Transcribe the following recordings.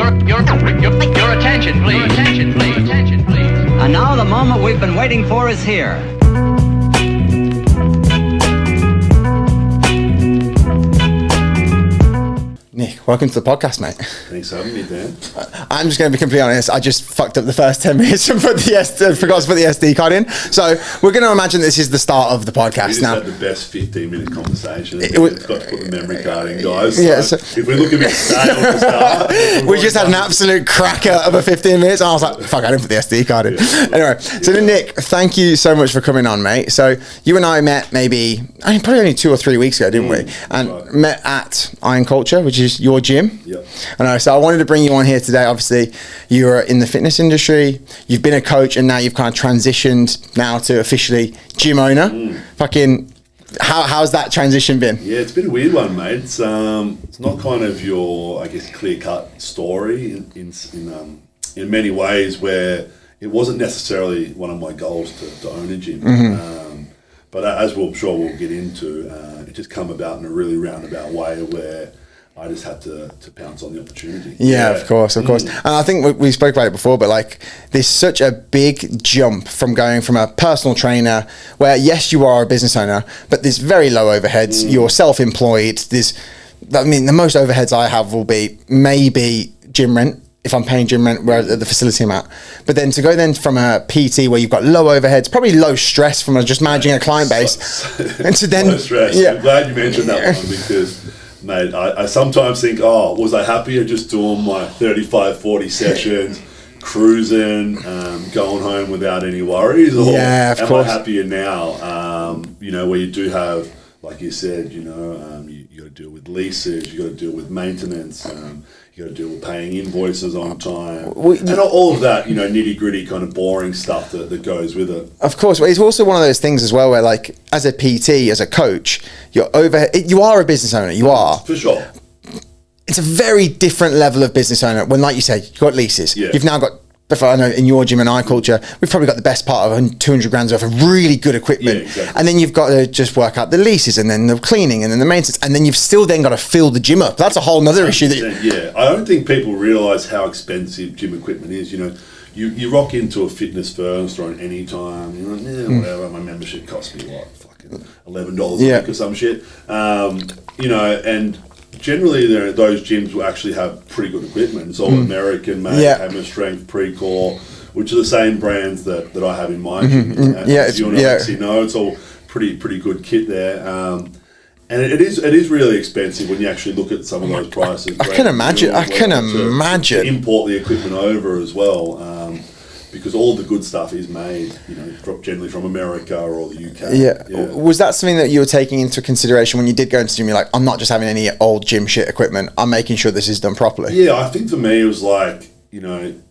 Your attention, please. Attention, please. Attention, please. And now the moment we've been waiting for is here. Nic, welcome to the podcast, mate. Thanks for having me, Dan. I'm just going to be completely honest. I just fucked up the first 10 minutes and forgot to put the SD card in. So we're going to imagine this is the start of the podcast now. We just had the best 15-minute conversation. We've got to put the memory card in, guys. Yeah, so if we look a bit stale at the start... We just had an absolute cracker of a 15 minutes. And I was like, fuck, I didn't put the SD card in. Yeah. Anyway, so then, Nic, thank you so much for coming on, mate. So you and I met probably only 2 or 3 weeks ago, didn't we? And right. Met at Iron Culture, which is your gym. Yep. I know. So I wanted to bring you on here today. Obviously, you're in the fitness industry. You've been a coach, and now you've kind of transitioned now to officially gym owner. Fucking, how's that transition been? Yeah, it's been a weird one, mate. It's not kind of your, I guess, clear-cut story in many ways, where it wasn't necessarily one of my goals to own a gym. But as we'll get into, it just come about in a really roundabout way where I just had to pounce on the opportunity. Yeah, of course. And I think we spoke about it before, but like there's such a big jump from going from a personal trainer where, yes, you are a business owner, but there's very low overheads. You're self-employed. The most overheads I have will be maybe gym rent, if I'm paying gym rent where at the facility I'm at. But then to go then from a PT where you've got low overheads, probably low stress from just managing a client base, and to then... Low stress. Yeah. I'm glad you mentioned that one because... Mate, I sometimes think, was I happier just doing my 35, 40 sessions, cruising, going home without any worries? Or yeah, of course. Am I happier now, where you do have, like you said, you got to deal with leases, you got to deal with maintenance, you got to deal with paying invoices on time, and all of that, nitty gritty kind of boring stuff that goes with it. Of course, but it's also one of those things as well where, like, as a PT, as a coach, you are a business owner. You are for sure. It's a very different level of business owner when, like you said, you've got leases. Yeah. You've now got. I know in your gym and Iron Culture, we've probably got the best part of 200 grand worth of really good equipment. Yeah, exactly. And then you've got to just work out the leases and then the cleaning and then the maintenance. And then you've still then got to fill the gym up. That's a whole nother issue. I don't think people realise how expensive gym equipment is. You rock into a fitness firm store at any time, whatever, my membership costs me fucking $11 a week or some shit. And generally, those gyms will actually have pretty good equipment. It's all American made, Hammer Strength, Precor, which are the same brands that I have in my gym. As you know, it's all pretty good kit there. And it is really expensive when you actually look at some of those prices. I can imagine. To import the equipment over as well. Because all the good stuff is made, generally from America or the UK. Yeah. Was that something that you were taking into consideration when you did go into the gym? You're like, I'm not just having any old gym shit equipment. I'm making sure this is done properly. Yeah, I think for me it was like,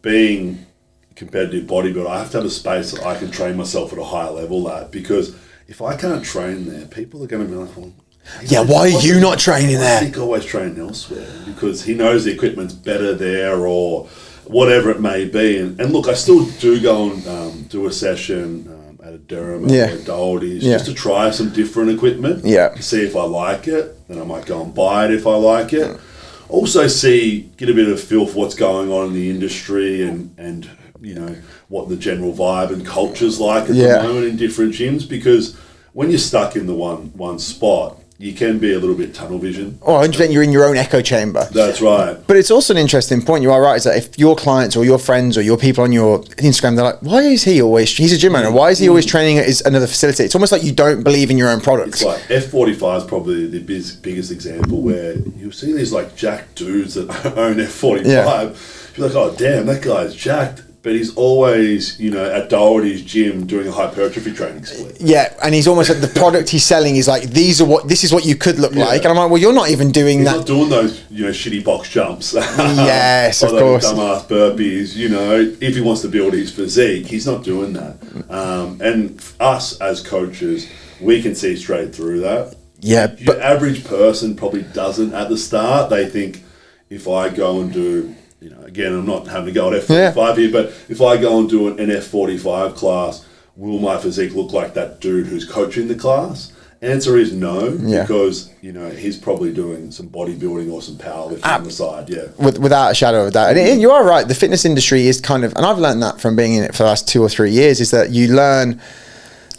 being a competitive bodybuilder, I have to have a space that I can train myself at a higher level at. Because if I can't train there, people are going to be like, well, why are you not training there? I think always train elsewhere because he knows the equipment's better there or whatever it may be. And look, I still do go and do a session at a Durham or a Doherty's just to try some different equipment to see if I like it. Then I might go and buy it if I like it. Also get a bit of a feel for what's going on in the industry and what the general vibe and culture's like at the moment in different gyms, because when you're stuck in the one spot, you can be a little bit tunnel vision. Oh, 100%, you're in your own echo chamber. That's right. But it's also an interesting point. You are right. Is that if your clients or your friends or your people on your Instagram, they're like, why is he always, he's a gym owner, why is he always training at another facility? It's almost like you don't believe in your own products. It's like F45 is probably the biggest example where you'll see these like jacked dudes that own F45. You're like, oh, damn, that guy's jacked. But he's always, at Doherty's gym doing a hypertrophy training split. Yeah, and he's almost like the product he's selling is like, this is what you could look like. And I'm like, well, you're not even doing that. He's not doing those, shitty box jumps. Yes, of course. Dumbass burpees, if he wants to build his physique, he's not doing that. And us as coaches, we can see straight through that. Yeah, Your average person probably doesn't at the start. They think, if I go and do... again, I'm not having to go at F45 here, but if I go and do an F45 class, will my physique look like that dude who's coaching the class? Answer is no, Yeah. because he's probably doing some bodybuilding or some powerlifting on the side. Yeah, Without a shadow of a doubt. And you are right. The fitness industry is kind of, and I've learned that from being in it for the last 2 or 3 years, is that you learn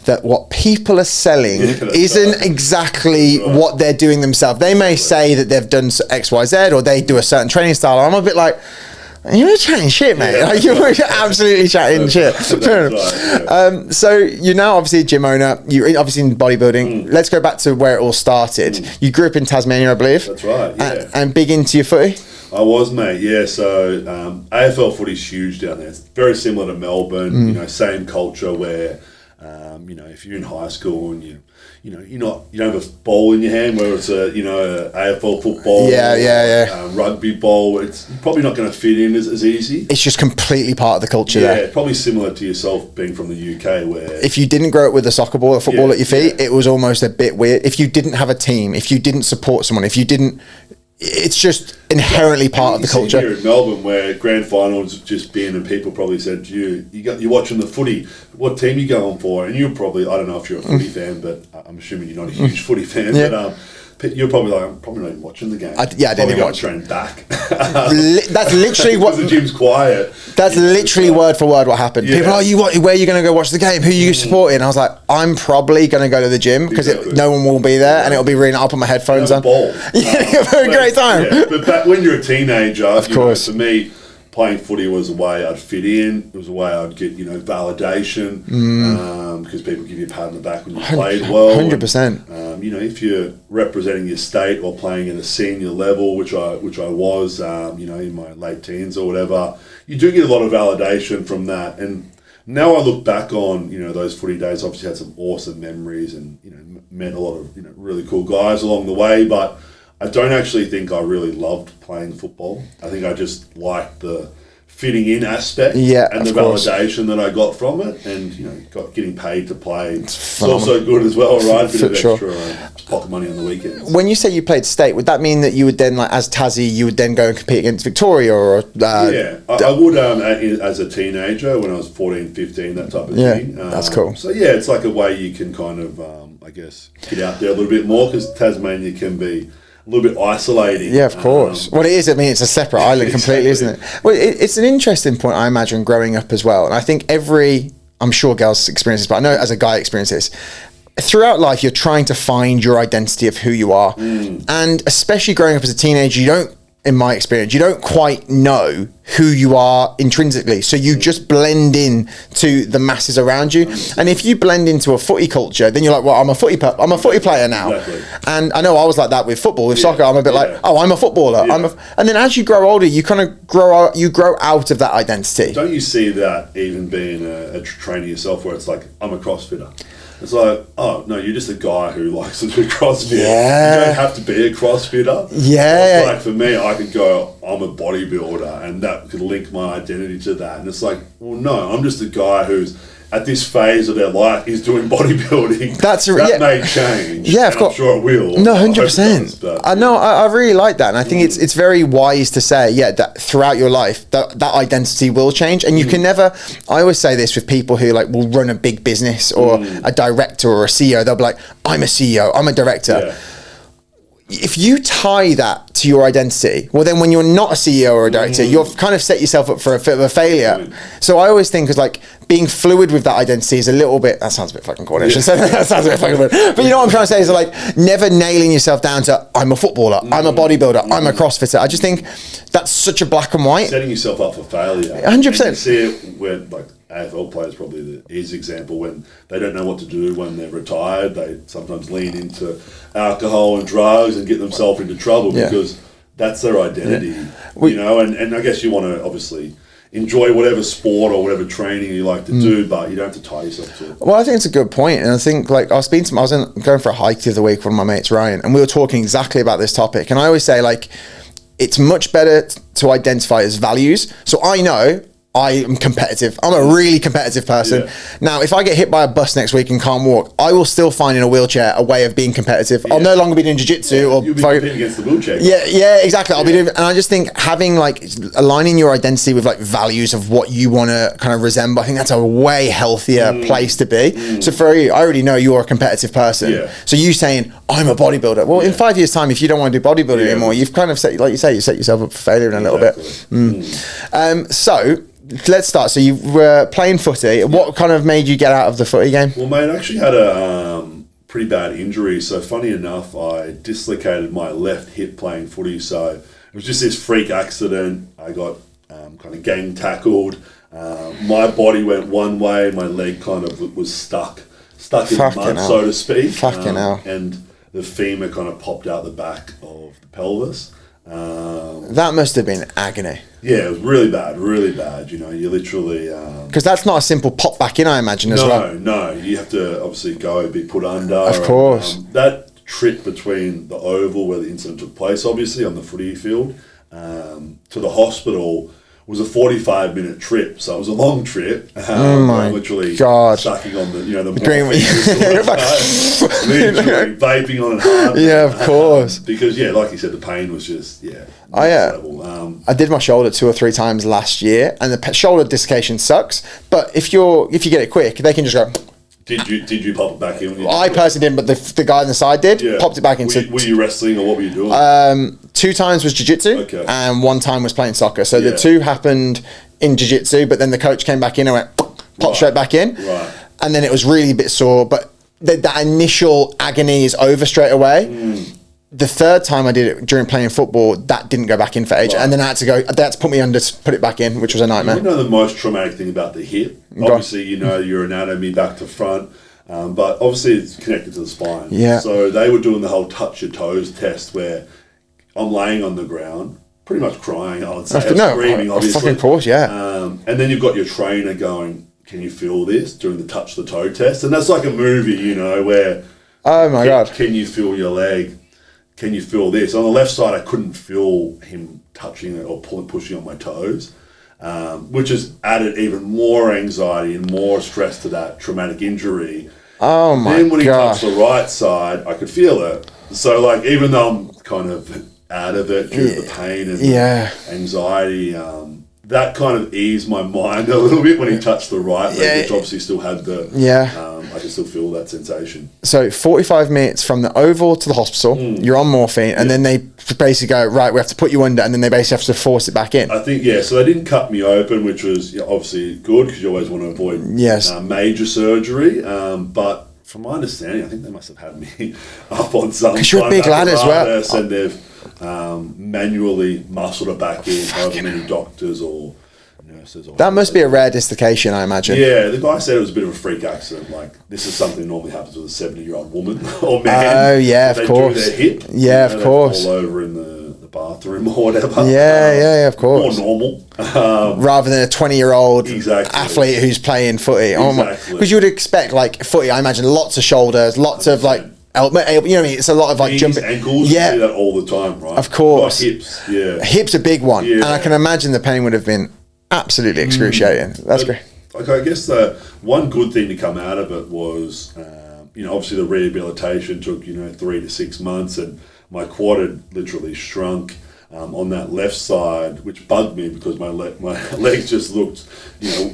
that what people are selling isn't exactly what they're doing themselves. They may say that they've done X, Y, Z, or they do a certain training style. I'm a bit like, you're chatting shit, mate. Yeah. Like, you're absolutely chatting shit. Right, yeah. So you're now obviously a gym owner. You're obviously in bodybuilding. Let's go back to where it all started. You grew up in Tasmania, I believe. That's right, yeah. And big into your footy? I was, mate, yeah. So AFL footy's huge down there. It's very similar to Melbourne, same culture where, if you're in high school and you don't have a ball in your hand, whether it's a AFL football, rugby ball, it's probably not going to fit in as easy. It's just completely part of the culture there. Yeah, probably similar to yourself being from the UK, where if you didn't grow up with a soccer ball or football at your feet, it was almost a bit weird. If you didn't have a team, if you didn't support someone, it's just inherently part of the culture. Here in Melbourne, where grand finals just been, and people probably said to you, you're watching the footy, what team you going for? And you're probably, I don't know if you're a footy fan, but I'm assuming you're not a huge footy fan, but you're probably like, I'm probably not even watching the game. I didn't even watch. Train back. That's literally what the gym's quiet. That's literally word for word what happened. Yeah. People are, where are you going to go watch the game? Who are you supporting? And I was like, I'm probably going to go to the gym because no one will be there, and it'll be really. I'll put my headphones on. Ball. Have a great time. Yeah, but back when you're a teenager, of course, for me, playing footy was a way I'd fit in. It was a way I'd get validation because people give you a pat on the back when you played well. 100%. If you're representing your state or playing at a senior level, which I was, in my late teens or whatever, you do get a lot of validation from that. And now I look back on those footy days. Obviously, had some awesome memories and met a lot of really cool guys along the way, but I don't actually think I really loved playing football. I think I just liked the fitting in aspect and the validation that I got from it, and getting paid to play. It's also good as well, right? A bit of extra pocket money on the weekends. When you say you played state, would that mean that you would then, like as Tassie, you would then go and compete against Victoria or? I would as a teenager when I was 14, 15, that type of thing. That's cool. So it's like a way you can kind of, I guess, get out there a little bit more, because Tasmania can be a little bit isolating. Yeah, of course. Well, it is. I mean, it's a separate island completely, isn't it? Well, it's an interesting point, I imagine, growing up as well. And I think I'm sure girls experience this, but I know as a guy experience this. Throughout life, you're trying to find your identity of who you are. And especially growing up as a teenager, in my experience, you don't quite know who you are intrinsically. So you just blend in to the masses around you. And if you blend into a footy culture, then you're like, well, I'm a footy player now. Exactly. And I know I was like that with football, with soccer. I'm a bit like, oh, I'm a footballer. Yeah. And then as you grow older, you kind of grow out of that identity. Don't you see that even being a trainer yourself, where it's like, I'm a CrossFitter? It's like, oh, no, you're just a guy who likes to do CrossFit. Yeah. You don't have to be a CrossFitter. Yeah. Like for me, I could go, I'm a bodybuilder, and that could link my identity to that. And it's like, well, no, I'm just a guy who's at this phase of their life is doing bodybuilding. That may change. Yeah, of course. I'm sure it will. No, 100%. I know. I really like that, and I think it's very wise to say, that throughout your life that identity will change, and you can never. I always say this with people who will run a big business or a director or a CEO. They'll be like, I'm a CEO, I'm a director. Yeah. If you tie that to your identity, well, then when you're not a CEO or a director, you've kind of set yourself up for a bit of a failure. So I always think being fluid with that identity is a little bit, that sounds a bit fucking corny. That sounds a bit fucking weird. But you know what I'm trying to say is never nailing yourself down to, I'm a footballer, I'm a bodybuilder, I'm a CrossFitter. I just think that's such a black and white. Setting yourself up for failure. 100%. You see it when, AFL players, probably the easy example, when they don't know what to do when they're retired, they sometimes lean into alcohol and drugs and get themselves into trouble because that's their identity, and I guess you want to obviously enjoy whatever sport or whatever training you like to do, but you don't have to tie yourself to it. Well, I think it's a good point, and I think I was going for a hike the other week with one of my mates, Ryan, and we were talking exactly about this topic, and I always say it's much better to identify as values. So I know I am competitive. I'm a really competitive person. Yeah. Now, if I get hit by a bus next week and can't walk, I will still find in a wheelchair a way of being competitive. I'll no longer be doing jiu-jitsu or you'll be competing against the wheelchair. Yeah, exactly. I'll be doing, and I just think having like aligning your identity with like values of what you want to kind of resemble, I think that's a way healthier place to be. So for you, I already know you're a competitive person. Yeah. So you saying I'm a bodybuilder. Well, in 5 years' time, if you don't want to do bodybuilding anymore, you've kind of set, like you say, you set yourself up for failure in a little bit. So let's start. So you were playing footy. What kind of made you get out of the footy game? Well, mate, I actually had a pretty bad injury. So funny enough, I dislocated my left hip playing footy. So it was just this freak accident. I got kind of gang tackled. My body went one way. My leg kind of was stuck in the mud, so to speak. Fucking hell. And the femur kind of popped out the back of the pelvis. That must have been agony. Yeah, it was really bad. You know, you literally... Because that's not a simple pop back in, I imagine, as well. No. You have to obviously go, be put under. Of course. That trip between the oval where the incident took place, obviously, on the footy field, to the hospital was a 45-minute trip. So it was a long trip. I'm literally sucking on the morphine. Literally vaping on it hard. Yeah, of course. Because, like you said, the pain was just, I did my shoulder 2 or 3 times last year, and the shoulder dislocation sucks. But if you get it quick, they can just go. Did you pop it back in? I personally didn't, but the guy on the side did. Yeah. Popped it back in. Were you wrestling or what were you doing? 2 times was jiu-jitsu, and 1 time was playing soccer. So the 2 happened in jiu-jitsu, but then the coach came back in and went pop straight back in. Right. And then it was really a bit sore, but that initial agony is over straight away. The 3rd time I did it during playing football, that didn't go back in for age. Right. And then they had to put me under to put it back in, which was a nightmare. You know the most traumatic thing about the hip? Obviously, you know your anatomy back to front, but obviously it's connected to the spine. Yeah. So they were doing the whole touch your toes test where I'm laying on the ground, pretty much crying, I would say. Screaming, obviously. Fucking course, yeah. And then you've got your trainer going, can you feel this? Doing the touch the toe test. And that's like a movie, you know, where... Oh my God. Can you feel your leg? Can you feel this? On the left side, I couldn't feel him touching it or pushing on my toes, which has added even more anxiety and more stress to that traumatic injury. Oh my God. Then when he touched the right side, I could feel it. So like, even though I'm kind of out of it due to the pain and the anxiety, that kind of eased my mind a little bit when he touched the right leg, which obviously still had the... I can still feel that sensation. So 45 minutes from the oval to the hospital, you're on morphine, and then they basically go, right, we have to put you under, and then they basically have to force it back in. I think, so they didn't cut me open, which was obviously good because you always want to avoid major surgery. But from my understanding, I think they must have had me up on some... Because you're a big lad as well. And they've manually muscled it back in, however many doctors or... That must be a rare dislocation, I imagine. Yeah, the guy said it was a bit of a freak accident. Like, this is something that normally happens with a 70-year-old woman or man. Oh, yeah, of course. They do their hip. Yeah, of course. All over in the bathroom or whatever. Yeah, of course. More normal. Rather than a 20-year-old athlete who's playing footy. Exactly. Because you would expect, like, footy, I imagine, lots of shoulders, lots of, like... you know what I mean? It's a lot of like jumping. Ankles, you see that all the time, right? Of course. Like hips, Hips a big one. And I can imagine the pain would have been absolutely excruciating. That's great. Like, I guess the one good thing to come out of it was, obviously the rehabilitation took, 3 to 6 months, and my quad had literally shrunk on that left side, which bugged me because my legs just looked,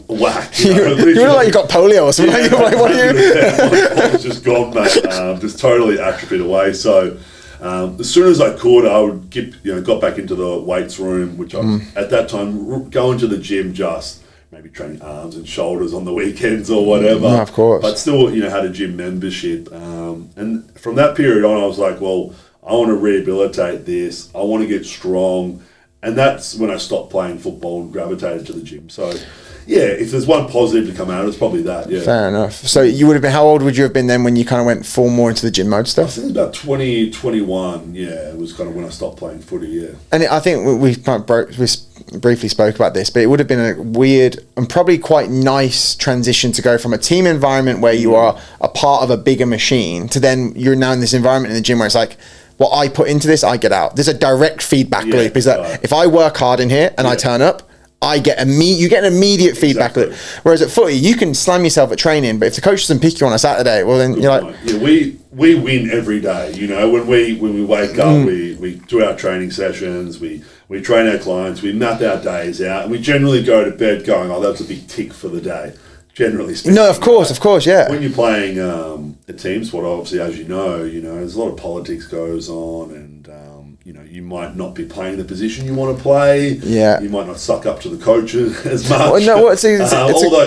whack. You look like you got polio or something. Yeah, like, what are you? My quad was just gone, mate. Just totally atrophied away. So as soon as I could, I would got back into the weights room, which I at that time going to the gym just maybe training arms and shoulders on the weekends or whatever. No, of course. But still, had a gym membership. And from that period on, I was like, well, I want to rehabilitate this. I want to get strong. And that's when I stopped playing football and gravitated to the gym. So, if there's one positive to come out, it's probably that, Fair enough. So you would have been, how old would you have been then when you kind of went full more into the gym mode stuff? I think it was about 20, 21, it was kind of when I stopped playing footy, And I think we briefly spoke about this, but it would have been a weird and probably quite nice transition to go from a team environment where you are a part of a bigger machine to then you're now in this environment in the gym where it's like, what I put into this, I get out. There's a direct feedback loop. Is that if I work hard in here and I turn up, I get you get an immediate feedback. Exactly. Whereas at footy, you can slam yourself at training, but if the coach doesn't pick you on a Saturday, well then you're like, yeah, we win every day. You know, when we wake up, we do our training sessions, we train our clients, we map our days out, and we generally go to bed going, oh, that was a big tick for the day. Generally speaking. no, of course, yeah. When you're playing a team sport, obviously, as you know, there's a lot of politics goes on, and you might not be playing the position you want to play. Yeah. You might not suck up to the coaches as much. Well, no,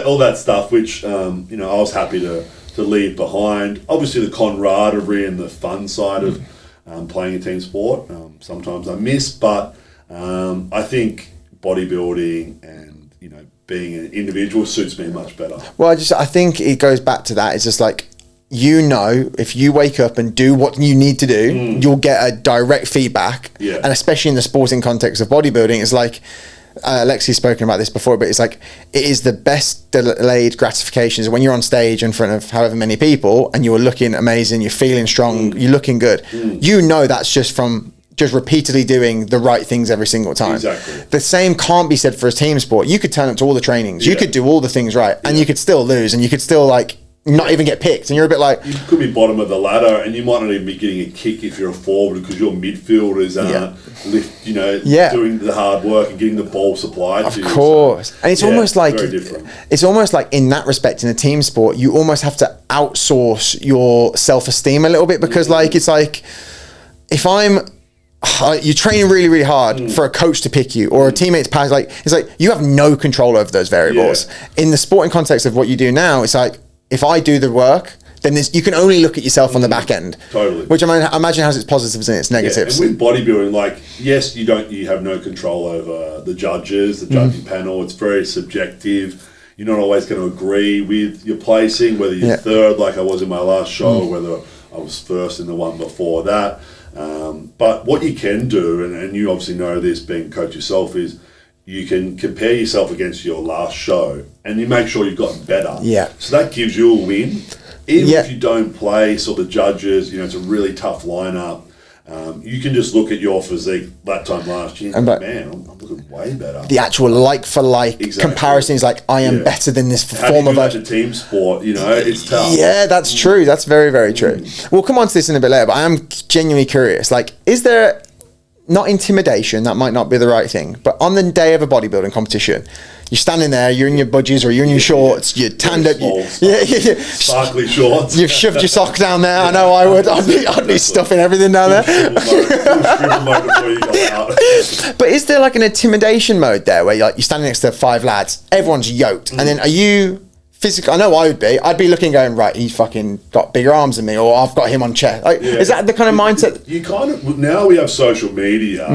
all that stuff, which I was happy to leave behind. Obviously, the camaraderie and the fun side of playing a team sport. Sometimes I miss, but I think bodybuilding and being an individual suits me much better. Well, I think it goes back to that. It's just like, if you wake up and do what you need to do, you'll get a direct feedback. Yeah. And especially in the sporting context of bodybuilding, it's like, Alexi's spoken about this before, but it's like, it is the best delayed gratifications when you're on stage in front of however many people and you're looking amazing, you're feeling strong, you're looking good. That's just from just repeatedly doing the right things every single time. Exactly. The same can't be said for a team sport. You could turn up to all the trainings, you could do all the things right, and you could still lose, and you could still not even get picked, and you're a bit like, you could be bottom of the ladder, and you might not even be getting a kick if you're a forward because your midfielders aren't doing the hard work and getting the ball supplied to you. Of course. And it's almost like, very different. It's almost like in that respect, in a team sport, you almost have to outsource your self-esteem a little bit, because it's like, if you're training really, really hard for a coach to pick you or a teammate's pass, it's like you have no control over those variables. In the sporting context of what you do now, it's like, if I do the work, then you can only look at yourself on the back end. Totally. Which I imagine has its positives and its negatives. And with bodybuilding, yes, you have no control over the judges, the judging panel. It's very subjective. You're not always going to agree with your placing, whether you're third, like I was in my last show, or whether I was first in the one before that. But what you can do, and you obviously know this being a coach yourself, is you can compare yourself against your last show and you make sure you've gotten better. Yeah. So that gives you a win. Even if you don't place or the judges, it's a really tough lineup. You can just look at your physique that time last year and go, man, I'm looking way better. The actual like-for-like comparison is like, I am better than this former version. How do you do that to team sport? It's tough. Yeah, that's true. That's very, very true. We'll come on to this in a bit later, but I am genuinely curious. Is there, not intimidation, that might not be the right thing, but on the day of a bodybuilding competition, you're standing there, you're in your budgies or you're in your shorts, you're tanned up, sparkly shorts. You've shoved your sock down there. I know I would. I'd be stuffing everything down there. But is there an intimidation mode there where you're standing next to 5 lads, everyone's yoked, and then are you physically? I know I would be. I'd be looking, going, right, he's fucking got bigger arms than me, or I've got him on chest. Is that the kind of mindset? You kind of, now we have social media.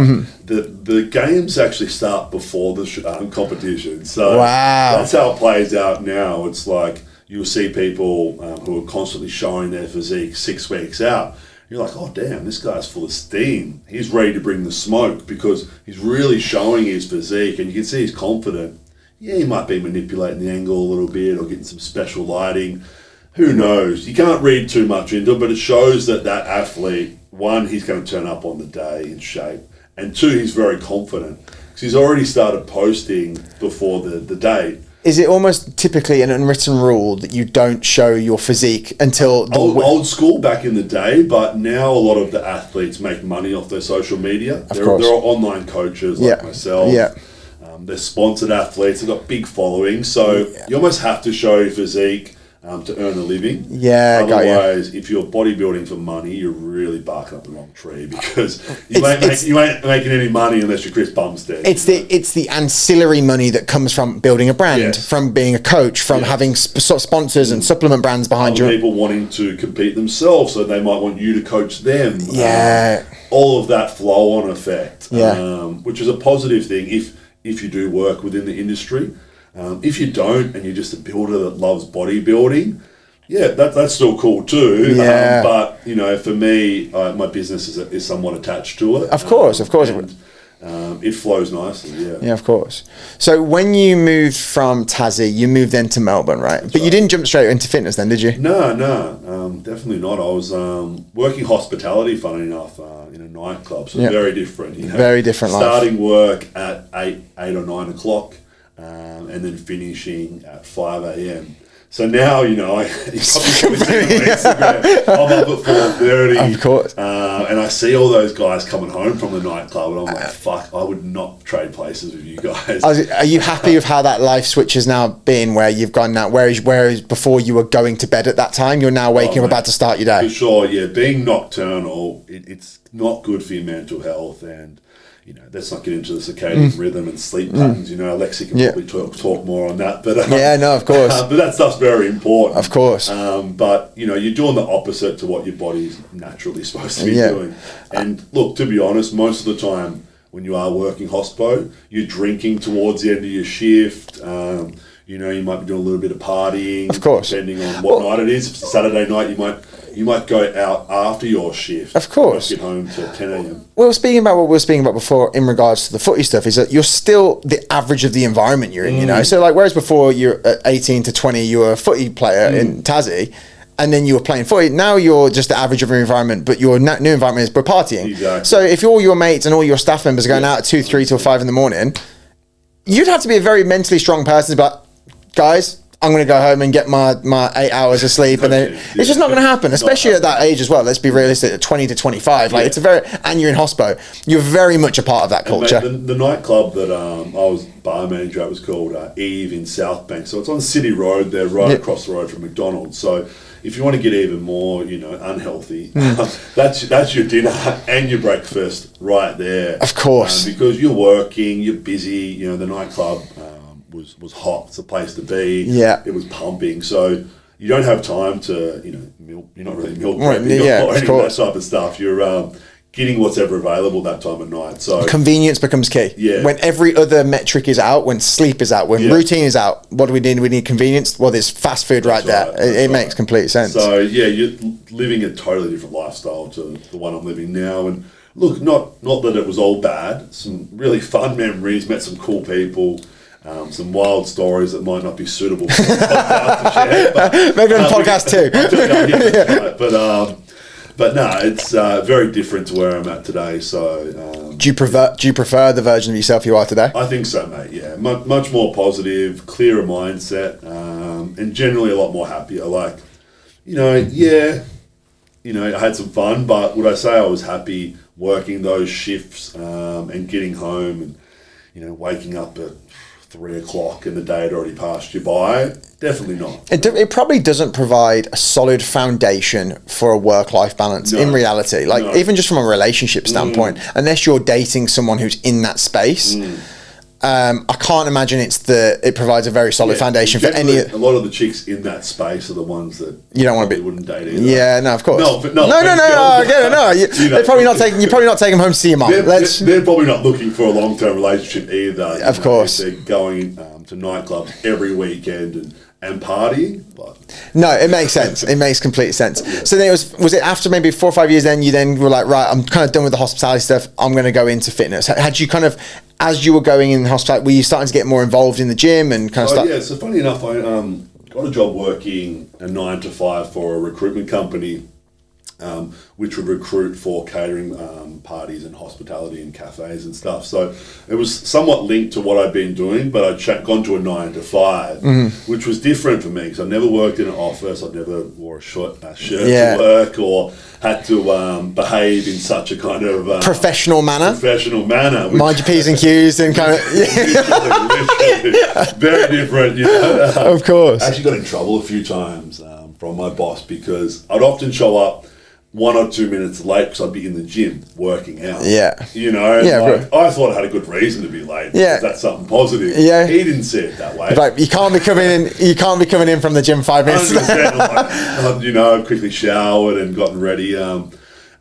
The games actually start before the competition. So that's how it plays out now. It's like you'll see people who are constantly showing their physique 6 weeks out. You're like, oh damn, this guy's full of steam. He's ready to bring the smoke because he's really showing his physique, and you can see he's confident. Yeah, he might be manipulating the angle a little bit or getting some special lighting. Who knows? You can't read too much into it, but it shows that athlete, one, he's going to turn up on the day in shape, and two, he's very confident because he's already started posting before the date. Is it almost typically an unwritten rule that you don't show your physique until old school back in the day, but now a lot of the athletes make money off their social media. There are online coaches like myself. Yeah. They're sponsored athletes. They've got big followings, so you almost have to show your physique to earn a living. Yeah, otherwise, if you're bodybuilding for money, you're really barking up the wrong tree because you ain't making any money unless you're Chris Bumstead. It's the ancillary money that comes from building a brand, from being a coach, from having sponsors and supplement brands behind you. People wanting to compete themselves, so they might want you to coach them. Yeah, all of that flow-on effect. Which is a positive thing if you do work within the industry. If you don't, and you're just a builder that loves bodybuilding, that's still cool too. But for me, my business is somewhat attached to it. Of course. And, it flows nicely. Yeah, of course. So when you moved from Tassie, you moved then to Melbourne, right? But you didn't jump straight into fitness then, did you? No, definitely not. I was working hospitality, funny enough, in a nightclub, so very different. Very different life. Starting work at 8 or 9 o'clock. and then finishing at 5 a.m. So now, you know, you probably see on Instagram, I'm up at 4:30. Of course. And I see all those guys coming home from the nightclub, and I'm like, fuck, I would not trade places with you guys. Are you happy with how that life switch has now been, where you've gone now, whereas before you were going to bed at that time, you're now waking up about to start your day? For sure, yeah. Being nocturnal, it's not good for your mental health, and you know, let's not get into the circadian rhythm and sleep patterns. You know, Alexi can probably talk more on that. But yeah, no, of course. But that stuff's very important. Of course. But, you know, you're doing the opposite to what your body's naturally supposed to be doing. And look, to be honest, most of the time when you are working hospo, you're drinking towards the end of your shift. You know, you might be doing a little bit of partying. Of course. Depending on what night it is. If it's a Saturday night, you might go out after your shift. Of course. Get home to 10 a.m. Well, speaking about what we were speaking about before in regards to the footy stuff, is that you're still the average of the environment you're in, you know? So, like, whereas before you're at 18 to 20, you were a footy player in Tassie, and then you were playing footy, now you're just the average of your environment, but your new environment is we're partying. Exactly. So if all your mates and all your staff members are going out at 2, 3 till 5 in the morning, you'd have to be a very mentally strong person to be like, guys, I'm going to go home and get my 8 hours of sleep, and then it's just not going to happen, especially at that age as well. Let's be realistic, at 20 to 25, like it's and you're in hospo, you're very much a part of that culture. Mate, the nightclub that I was bar manager at was called Eve in South Bank, so it's on City Road there, right across the road from McDonald's. So if you want to get even more, you know, unhealthy, that's your dinner and your breakfast right there. Of course, because you're working, you're busy. You know, the nightclub was hot. It's a place to be. Yeah, it was pumping. So you don't have time to, you know, you're not really meal prepping or any of that type of stuff. You're getting what's ever available that time of night. So convenience becomes key. Yeah. When every other metric is out, when sleep is out, when routine is out, what do we need? We need convenience. Well, there's fast food right there. It makes complete sense. So yeah, you're living a totally different lifestyle to the one I'm living now. And look, not that it was all bad. Some really fun memories. Met some cool people. Some wild stories that might not be suitable for a podcast to share. But, maybe on podcast too. But no, it's very different to where I'm at today. So, do you prefer the version of yourself you are today? I think so, mate. Yeah, much more positive, clearer mindset, and generally a lot more happier. Like, you know, I had some fun, but would I say I was happy working those shifts and getting home and, you know, waking up at 3 o'clock and the day had already passed you by? Definitely not. It probably doesn't provide a solid foundation for a work-life balance in reality. Like, even just from a relationship standpoint, unless you're dating someone who's in that space, I can't imagine it provides a very solid foundation for any. A lot of the chicks in that space are the ones that you don't want to be. Wouldn't date either. Yeah, no, of course. No. I get it. No, you're probably not taking. You're probably not taking them home to see your mum. They're probably not looking for a long-term relationship either. Of course, if they're going to nightclubs every weekend and partying. But no, it makes sense. It makes complete sense. So then was it after maybe 4 or 5 years? Then you were like, right, I'm kind of done with the hospitality stuff. I'm going to go into fitness. Had you kind of, as you were going in hospitality, were you starting to get more involved in the gym and kind of stuff? Yeah. So funny enough, I got a job working a 9 to 5 for a recruitment company, which would recruit for catering parties and hospitality and cafes and stuff. So it was somewhat linked to what I'd been doing, but I'd gone to a 9 to 5, which was different for me because I'd never worked in an office. I'd never wore a shirt to work or had to behave in such a kind of professional manner. Mind your P's and Q's and kind of very different. You know? Of course. I actually got in trouble a few times from my boss because I'd often show up 1 or 2 minutes late because I'd be in the gym working out. Yeah. You know, I thought I had a good reason to be late. Yeah. That's something positive. Yeah. He didn't see it that way. Like, you can't be coming in from the gym 5 minutes. I've quickly showered and gotten ready. And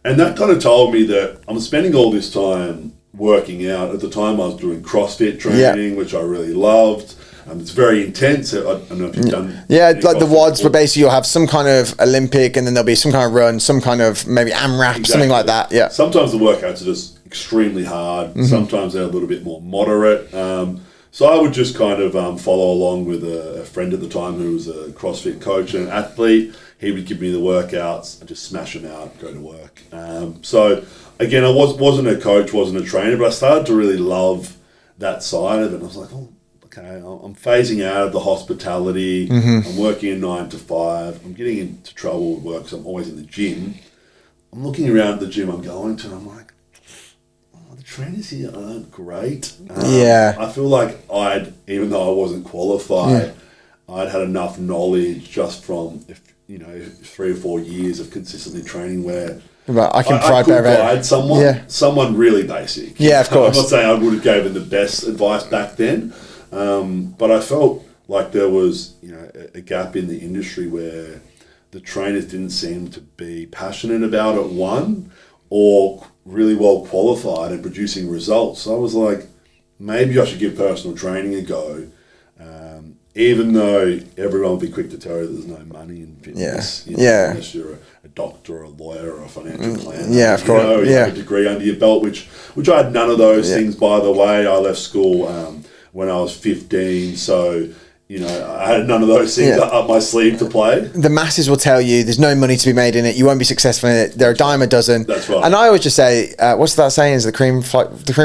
that kind of told me that I'm spending all this time working out. At the time I was doing CrossFit training, which I really loved. It's very intense. I don't know if you've done. Yeah, like the WODs, where basically you'll have some kind of Olympic, and then there'll be some kind of run, some kind of maybe AMRAP, something like that. Yeah. Sometimes the workouts are just extremely hard. Sometimes they're a little bit more moderate. So I would just kind of follow along with a friend at the time who was a CrossFit coach and an athlete. He would give me the workouts. I'd just smash them out, go to work. So again, I wasn't a coach, wasn't a trainer, but I started to really love that side of it. And I was like, okay, I'm phasing out of the hospitality. I'm working a 9 to 5. I'm getting into trouble with work because I'm always in the gym. I'm looking around at the gym I'm going to, and I'm like, oh, the trainers here aren't great. I feel like even though I wasn't qualified, I'd had enough knowledge just from 3 or 4 years of consistently training where I could guide someone really basic. Yeah, of course. I'm not saying I would have given the best advice back then, but I felt like there was a gap in the industry where the trainers didn't seem to be passionate about it, one, or really well qualified and producing results. So I was like, maybe I should give personal training a go. Even though everyone will be quick to tell you there's no money in fitness, unless you're a doctor or a lawyer or a financial planner. Yeah, of course. You have a degree under your belt, which I had none of those things, by the way. I left school when I was 15, so I had none of those things up my sleeve to play. The masses will tell you there's no money to be made in it. You won't be successful in it. They're a dime a dozen. That's right. And I always just say, what's that saying? Is the cream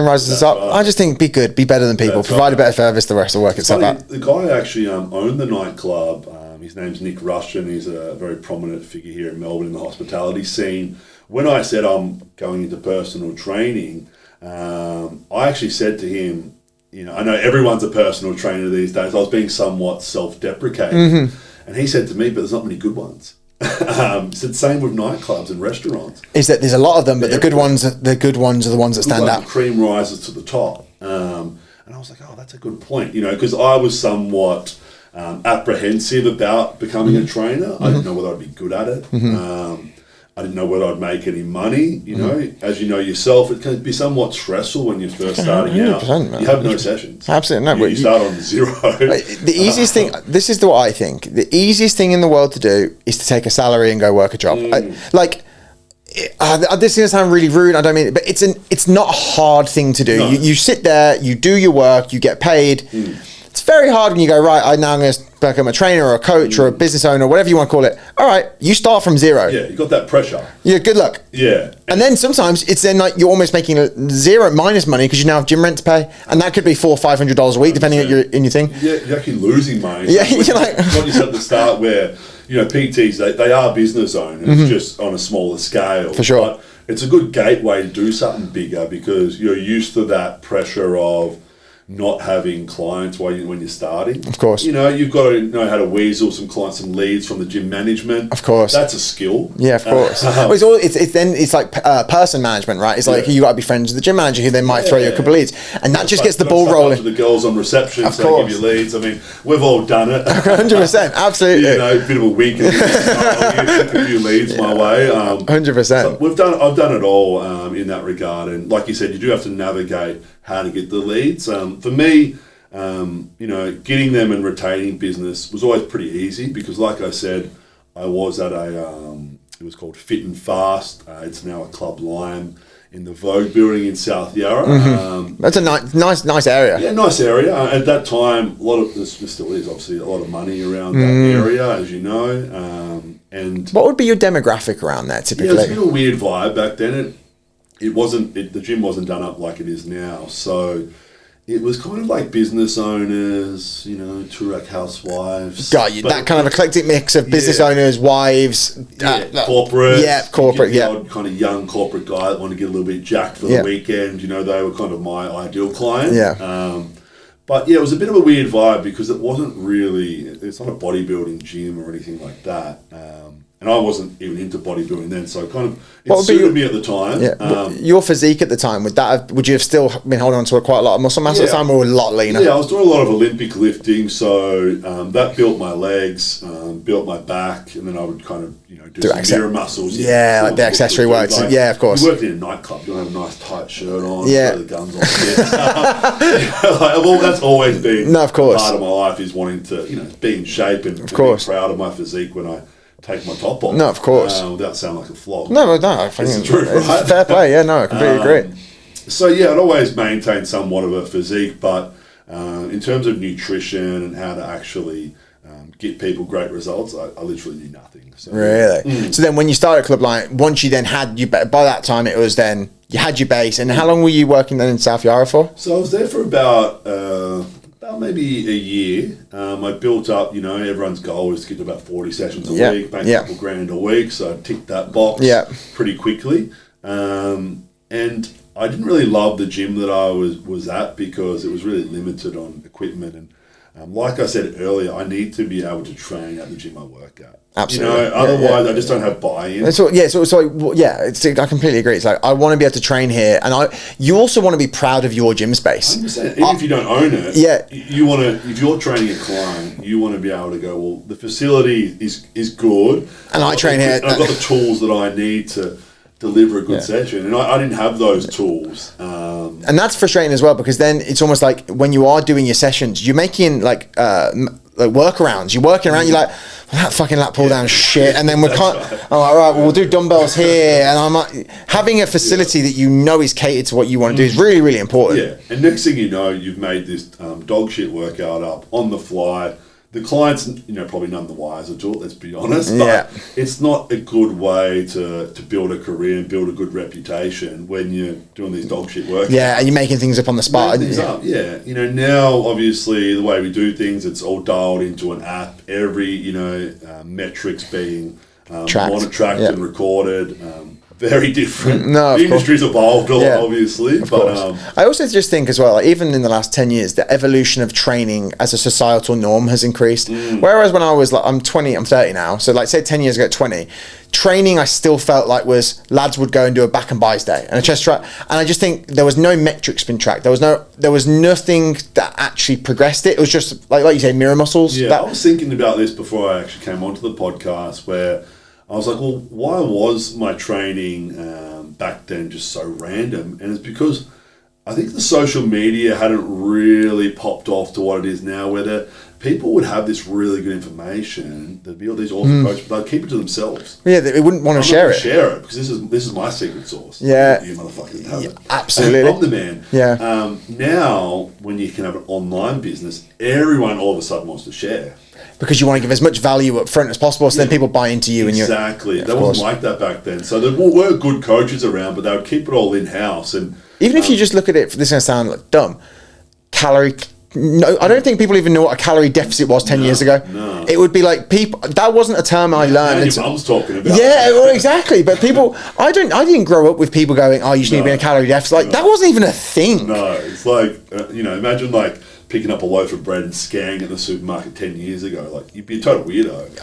rises up? Right. I just think be good, be better than people, provide a better service. The rest will work itself out. The guy actually owned the nightclub. His name's Nic McWilliams. He's a very prominent figure here in Melbourne in the hospitality scene. When I said I'm going into personal training, I actually said to him, I know everyone's a personal trainer these days. I was being somewhat self-deprecating. And he said to me, but there's not many good ones. He said, same with nightclubs and restaurants. Is that there's a lot of them, but the good ones are the ones that stand out. The cream rises to the top. And I was like, oh, that's a good point. Because I was somewhat apprehensive about becoming a trainer. I didn't know whether I'd be good at it. I didn't know whether I'd make any money. As you know yourself, it can be somewhat stressful when you're first starting out. Man. You have no sessions. Absolutely no. You start on zero. The easiest thing. This is what I think. The easiest thing in the world to do is to take a salary and go work a job. This is going to sound really rude. I don't mean it, but it's not a hard thing to do. No. You sit there, you do your work, you get paid. It's very hard when you go, right, I'm going to become a trainer or a coach or a business owner, whatever you want to call it. All right, you start from zero. Yeah, you got that pressure. Yeah, good luck. Yeah. And then sometimes it's then like you're almost making zero minus money because you now have gym rent to pay. And that could be $400 or $500 a week, depending on your thing. Yeah, you're actually losing money. Yeah, you're like... What you said at the start where, PTs, they are business owners, just on a smaller scale. For sure. But it's a good gateway to do something bigger because you're used to that pressure of not having clients when you're starting. Of course. You've got to know how to weasel some clients, some leads from the gym management. Of course. That's a skill. Yeah, of course. It's like person management, right? It's like you got to be friends with the gym manager who then might throw you a couple of leads. And that just gets the ball rolling. To the girls on reception, of so course. They give you leads. I mean, we've all done it. 100%, absolutely. A bit of a wink. You took a few leads my way. 100%. So I've done it all in that regard. And like you said, you do have to navigate how to get the leads. For me, getting them and retaining business was always pretty easy because, like I said, I was at it was called Fit and Fast. It's now a Club Lime in the Vogue building in South Yarra. That's a nice area. Yeah, nice area. At that time, there still is obviously a lot of money around that area, as you know. And what would be your demographic around there typically? Yeah, it was a bit of a weird vibe back then. The gym wasn't done up like it is now, so it was kind of like business owners, Turek housewives. Got you. That kind of eclectic mix of business owners, wives, corporate. Yeah, corporate. The old kind of young corporate guy that wanted to get a little bit jacked for the weekend. They were kind of my ideal client. Yeah. But it was a bit of a weird vibe because it's not a bodybuilding gym or anything like that. And I wasn't even into bodybuilding then, so kind of it suited me at the time. Yeah. Your physique at the time, would you have still been holding on to quite a lot of muscle mass at the time, or a lot leaner? Yeah, I was doing a lot of Olympic lifting, so that built my legs, built my back, and then I would kind of do some mirror muscles. Yeah, like the accessory work. Yeah, of course. You worked in a nightclub, you have a nice tight shirt on, throw the guns on. That's always been of course. Part of my life is wanting to be in shape and be proud of my physique when I take my top off. No, of course. Without sounding like a flog. No, I think it's true, right? Fair play. Yeah, no, I completely agree. So yeah, I'd always maintained somewhat of a physique, but in terms of nutrition and how to actually get people great results, I literally knew nothing. So, really? So then when you started Club Line, once you then had by that time it was then you had your base, and how long were you working then in South Yarra for? So I was there for about maybe a year. I built up, everyone's goal is to get to about 40 sessions a week, make a couple grand a week, so I ticked that box pretty quickly. And I didn't really love the gym that I was at because it was really limited on equipment. And like I said earlier, I need to be able to train at the gym I work at. Absolutely. Otherwise I just don't have buy-in. I completely agree. It's like, I want to be able to train here, and you also want to be proud of your gym space. 100%. Even if you don't own it, you want to. If you're training a client, you want to be able to go, well, the facility is good, and I train here. I've got the tools that I need to deliver a good session, and I didn't have those tools. And that's frustrating as well, because then it's almost like when you are doing your sessions, you're making like workarounds. You're working around. You're like, well, that fucking lat pull down shit, and then we can't. Oh, all right, well, we'll do dumbbells here, and I'm like, having a facility that is catered to what you want to do is really, really important. Yeah, and next thing you know, you've made this dog shit workout up on the fly. The client's, probably none the wiser to it, let's be honest, but it's not a good way to build a career and build a good reputation when you're doing these dog shit workouts. Yeah, and you're making things up on the spot. Now, obviously, the way we do things, it's all dialed into an app. Every, metrics being monitored and recorded. Very different. No, the industry's evolved a lot, obviously. I also just think as well, like, even in the last 10 years, the evolution of training as a societal norm has increased. Whereas when I was like, I'm 30 now, so like say 10 years ago at 20, training I still felt like was lads would go and do a back and buys day and a chest track, and I just think there was no metrics been tracked. There was nothing that actually progressed it. It was just like you say, mirror muscles. I was thinking about this before I actually came onto the podcast, where I was like, well, why was my training back then just so random? And it's because I think the social media hadn't really popped off to what it is now, where people would have this really good information. There'd be all these awesome coaches, but they'd keep it to themselves. Yeah, they wouldn't want to share it. Share it, because this is my secret sauce. Yeah. You motherfuckers have it. Absolutely. I'm the man. Yeah. Now, when you can have an online business, everyone all of a sudden wants to share. Because you want to give as much value up front as possible, so then people buy into you. Exactly. That wasn't like that back then. So there were good coaches around, but they would keep it all in-house. And even if you just look at it, this is going to sound like dumb, no, I don't think people even know what a calorie deficit was 10 years ago. No. It would be like that wasn't a term I learned. Your mum's talking about. Yeah, well, exactly. But people, I didn't grow up with people going, "Oh, you just need to be in a calorie deficit." Like that wasn't even a thing. No, it's like imagine like picking up a loaf of bread and scanning at the supermarket 10 years ago. Like, you'd be a total weirdo.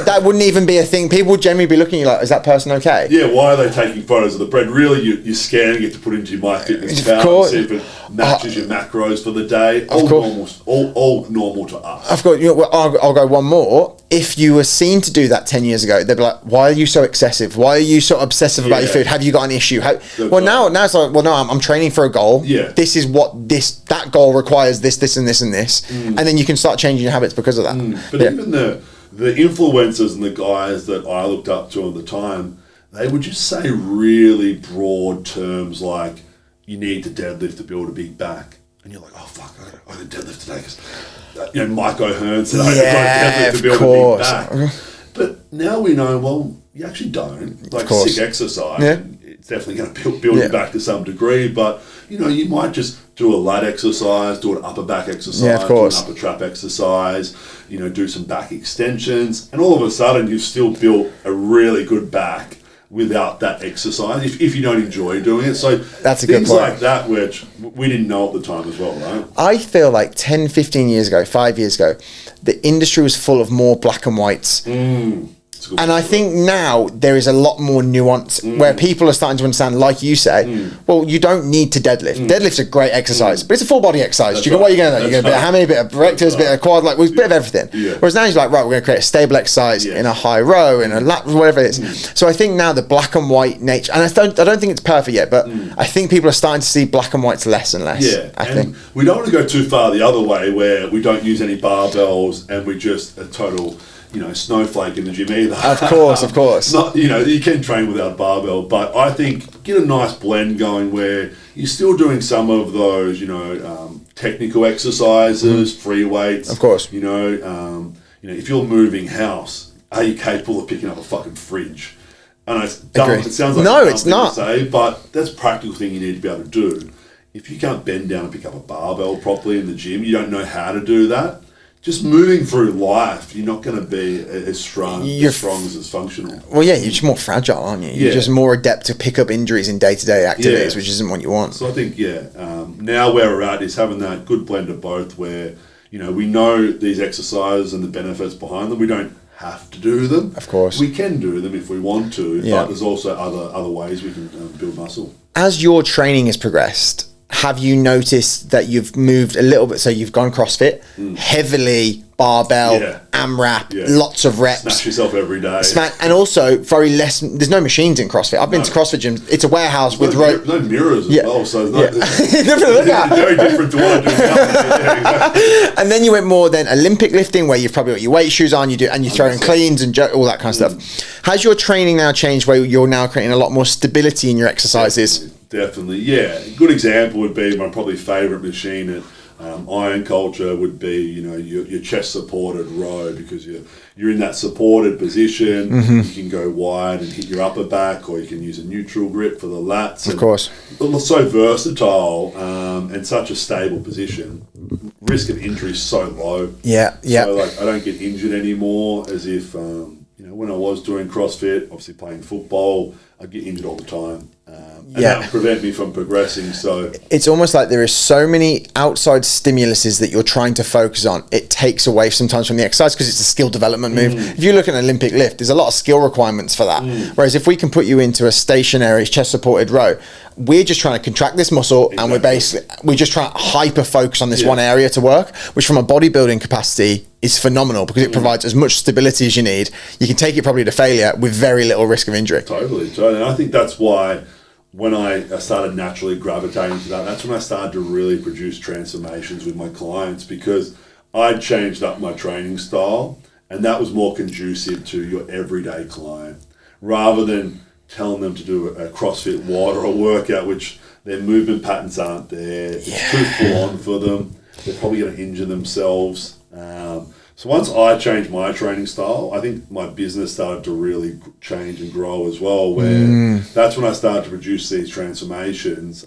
That wouldn't even be a thing. People would generally be looking at you like, is that person okay? Yeah, why are they taking photos of the bread? Really, you're scanning it to put into your MyFitnessPal and see if it matches your macros for the day. All normal to us. Of course. I'll go one more. If you were seen to do that 10 years ago, they'd be like, why are you so excessive? Why are you so obsessive about your food? Have you got an issue? Now it's like, well, no, I'm training for a goal. Yeah. This is that goal requires this, and this, and this. And then you can start changing your habits because of that. But even the influencers and the guys that I looked up to at the time, they would just say really broad terms like, you need to deadlift to build a big back. And you're like, oh, fuck, I got to deadlift today because Mike O'Hearn said I got to deadlift to build a big back. But now we know, well, you actually don't. Like sick exercise, it's definitely going to build you back to some degree. But, you might just do a lat exercise, do an upper back exercise, do an upper trap exercise, do some back extensions. And all of a sudden, you've still built a really good back without that exercise, if you don't enjoy doing it. So that's a good point. Things like that, which we didn't know at the time as well, right? I feel like 10, 15 years ago, 5 years ago, the industry was full of more black and whites. And I think now there is a lot more nuance where people are starting to understand, like you say, well, you don't need to deadlift. Deadlift's a great exercise, but it's a full body exercise. What are you going to do? You're going to do a bit of hammy, a bit of rectors, bit of quad, like a bit of everything. Yeah. Whereas now you're like, right, we're going to create a stable exercise in a high row, in a lat, whatever it is. So I think now the black and white nature, and I don't think it's perfect yet, but I think people are starting to see black and whites less and less. Yeah, I think we don't want to go too far the other way where we don't use any barbells and we just a total snowflake in the gym either. Of course. Not, you can train without a barbell, but I think get a nice blend going where you're still doing some of those, technical exercises, free weights. Of course. If you're moving house, are you capable of picking up a fucking fridge? And it's dumb. It sounds like no, it's not. To say, but that's a practical thing you need to be able to do. if you can't bend down and pick up a barbell properly in the gym, you don't know how to do that. Just moving through life, you're not going to be as strong as it's functional. Well, yeah, you're just more fragile, aren't you? You're just more adept to pick up injuries in day-to-day activities, which isn't what you want. So I think, now where we're at is having that good blend of both where, we know these exercises and the benefits behind them. We don't have to do them. Of course. We can do them if we want to, but there's also other ways we can build muscle. As your training has progressed, have you noticed that you've moved a little bit? So you've gone CrossFit, heavily barbell, AMRAP, lots of reps. Smash yourself every day. And also very less, there's no machines in CrossFit. I've been to CrossFit gyms. It's a warehouse with rope. No mirrors as well, so it's very different to what I do now. Exactly. And then you went more then Olympic lifting, where you've probably got your weight shoes on, you throw in cleans and all that kind of stuff. Has your training now changed where you're now creating a lot more stability in your exercises? Definitely, yeah. A good example would be my probably favourite machine at Iron Culture would be, your chest supported row, because you're in that supported position. You can go wide and hit your upper back, or you can use a neutral grip for the lats. Of course. It's so versatile and such a stable position. Risk of injury is so low. Yeah. So I don't get injured anymore as if, when I was doing CrossFit, obviously playing football, I'd get injured all the time. And that would prevent me from progressing. So it's almost like there is so many outside stimuluses that you're trying to focus on. It takes away sometimes from the exercise because it's a skill development move. If you look at an Olympic lift, there's a lot of skill requirements for that. Whereas if we can put you into a stationary chest supported row, we're just trying to contract this muscle, and we're just trying to hyper focus on this one area to work, which from a bodybuilding capacity is phenomenal because it provides as much stability as you need. You can take it probably to failure with very little risk of injury. Totally. And I think that's why when I started naturally gravitating to that, that's when I started to really produce transformations with my clients, because I'd changed up my training style, and that was more conducive to your everyday client, rather than telling them to do a CrossFit WOD or a workout which their movement patterns aren't there. It's too full on for them. They're probably going to injure themselves. So once I changed my training style, I think my business started to really change and grow as well, where that's when I started to produce these transformations,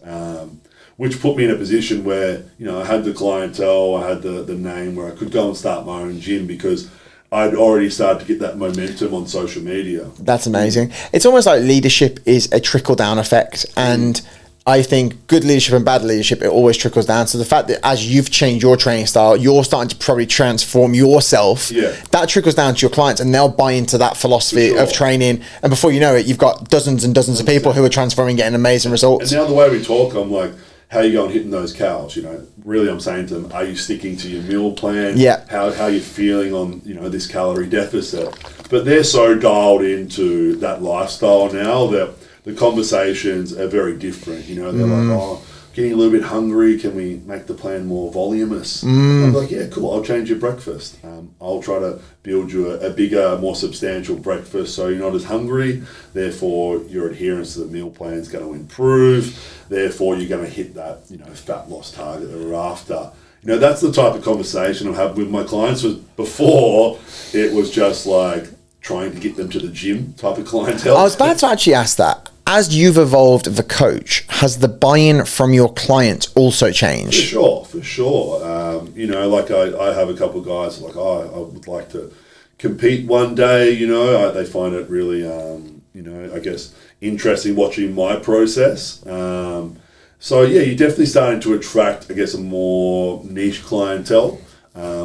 which put me in a position where, I had the clientele, I had the name where I could go and start my own gym, because I'd already started to get that momentum on social media. That's amazing. It's almost like leadership is a trickle-down effect, and I think good leadership and bad leadership, it always trickles down. So the fact that as you've changed your training style, you're starting to probably transform yourself, that trickles down to your clients, and they'll buy into that philosophy of training. And before you know it, you've got dozens and dozens of people who are transforming, getting amazing results. And now the way we talk, I'm like, how are you going hitting those cows? Really, I'm saying to them, are you sticking to your meal plan? How are you feeling on, this calorie deficit? But they're so dialed into that lifestyle now that the conversations are very different. They're like, getting a little bit hungry, can we make the plan more voluminous? I'm like, yeah, cool, I'll change your breakfast. I'll try to build you a bigger, more substantial breakfast so you're not as hungry, therefore your adherence to the meal plan is going to improve, therefore you're going to hit that fat loss target that we're after. That's the type of conversation I'm having with my clients. Before, it was just like trying to get them to the gym type of clientele. I was about to actually ask that. As you've evolved the coach, has the buy-in from your clients also changed? For sure. I have a couple of guys like, I would like to compete one day. They find it really, I guess, interesting watching my process. So yeah, you're definitely starting to attract, I guess, a more niche clientele.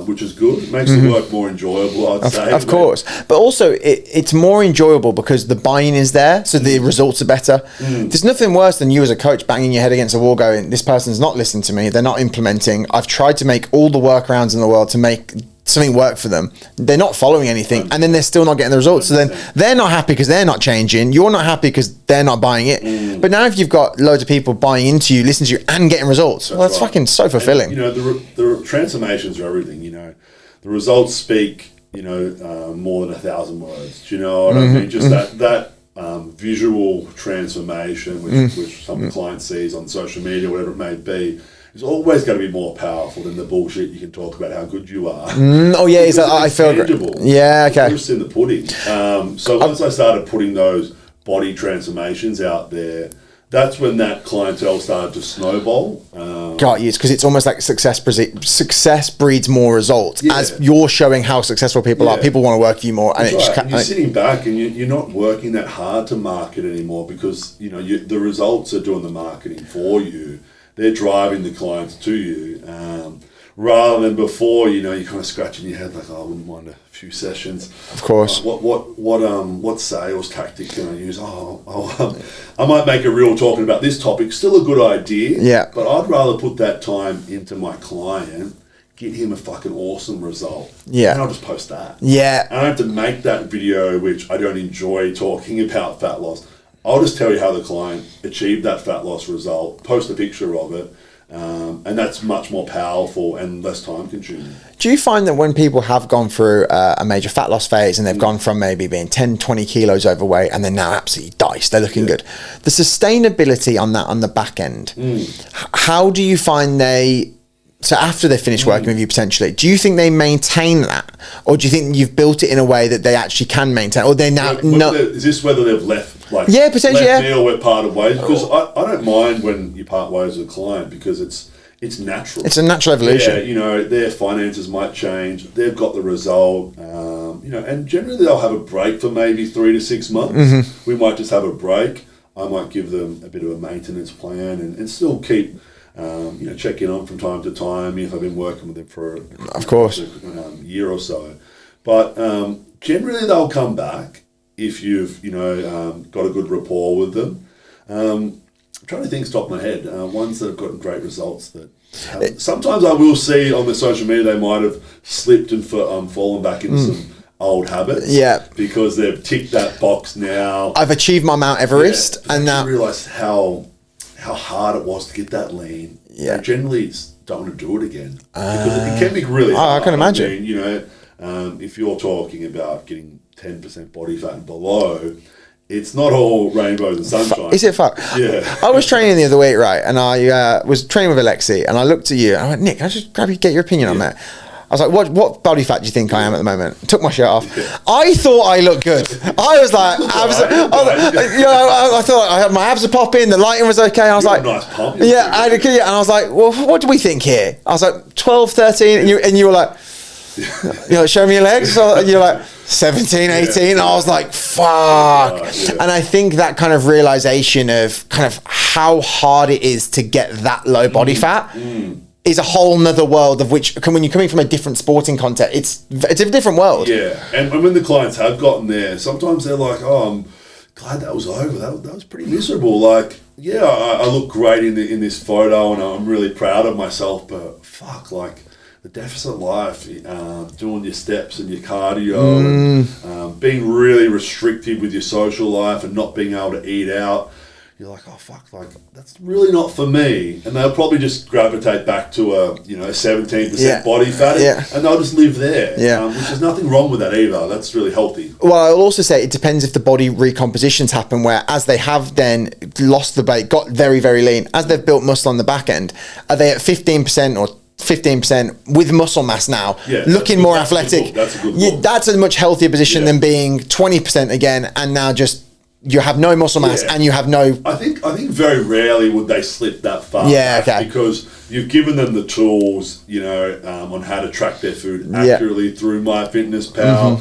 Which is good. It makes the work more enjoyable, I'd say. Of course. But also, it's more enjoyable because the buy-in is there, so the results are better. There's nothing worse than you as a coach banging your head against a wall going, this person's not listening to me, they're not implementing. I've tried to make all the workarounds in the world to make something work for them. They're not following anything, and then they're still not getting the results. So then they're not happy because they're not changing. You're not happy because they're not buying it. But now if you've got loads of people buying into you, listening to you, and getting results, that's fucking so fulfilling. And, the transformations are everything. The results speak, more than 1,000 words. Do you know what I mean? Just that visual transformation, which some client sees on social media, whatever it may be, is always going to be more powerful than the bullshit you can talk about how good you are. I feel tangible. Yeah, okay. It's in the pudding. So once I started putting those body transformations out there, that's when that clientele started to snowball. Got you, because it's almost like success breeds more results. Yeah. As you're showing how successful people are, people want to work for you more. And, and you're sitting back and you're not working that hard to market anymore, because the results are doing the marketing for you. They're driving the clients to you. Rather than before, you're kind of scratching your head like, oh, I wouldn't mind a few sessions. Of course. What sales tactic can I use? I might make a reel talking about this topic. Still a good idea. Yeah. But I'd rather put that time into my client, get him a fucking awesome result. Yeah. And I'll just post that. Yeah. I don't have to make that video, which I don't enjoy talking about fat loss. I'll just tell you how the client achieved that fat loss result, post a picture of it. And that's much more powerful and less time consuming. Do you find that when people have gone through a major fat loss phase and they've gone from maybe being 10, 20 kilos overweight and they're now absolutely diced, they're looking good, the sustainability on that on the back end, how do you find so after they finish working with you potentially, do you think they maintain that? Or do you think you've built it in a way that they actually can maintain? Or they now... Is this whether they've left potentially, left me or we're parted ways? Because I don't mind when you part ways with a client, because it's natural. It's a natural evolution. Yeah, their finances might change. They've got the result, and generally they'll have a break for maybe 3 to 6 months. We might just have a break. I might give them a bit of a maintenance plan and still keep... check in on from time to time if I've been working with them for a year or so. But generally they'll come back if you've got a good rapport with them. I'm trying to think off the top of my head, ones that have gotten great results that sometimes I will see on the social media they might have slipped and fallen back into some old habits. Yeah. Because they've ticked that box now. I've achieved my Mount Everest and now I realised how hard it was to get that lean. Yeah. They generally don't want to do it again. Because it can be really hard. I can imagine. I mean, if you're talking about getting 10% body fat and below, it's not all rainbows and sunshine. Is it fuck? Yeah. I was training the other week, right? And I was training with Alexi and I looked at you and I went, Nick, I just get your opinion on that. I was like, what body fat do you think I am at the moment? Took my shirt off. Yeah. I thought I looked good. I was like, I thought I had my abs are popping, the lighting was okay. I was like, nice pump. Yeah, and I was like, well, what do we think here? I was like, 12, 13, and you were like, show me your legs. So you're like 17, 18. And I was like, fuck. And I think that kind of realization of kind of how hard it is to get that low body fat is a whole nother world of which, when you're coming from a different sporting context, it's a different world. Yeah, and when the clients have gotten there, sometimes they're like, oh, I'm glad that was over. That was pretty miserable. Like, yeah, I look great in this photo and I'm really proud of myself, but fuck, like, the deficit life, doing your steps and your cardio and being really restrictive with your social life and not being able to eat out, you're like, oh fuck, like that's really not for me. And they'll probably just gravitate back to a 17% body fat and they'll just live there. Which is nothing wrong with that either. That's really healthy. Well, I'll also say it depends if the body recompositions happen where as they have then lost the weight, got very, very lean, as they've built muscle on the back end, are they at 15% or 15% with muscle mass now, looking more athletic? That's a good look. That's a much healthier position than being 20% again and now just you have no muscle mass and you have no... I think very rarely would they slip that far because you've given them the tools, on how to track their food accurately through MyFitnessPal,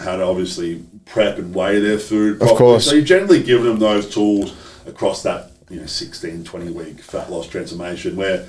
how to obviously prep and weigh their food properly. Of course. So you've generally given them those tools across that 16, 20 week fat loss transformation where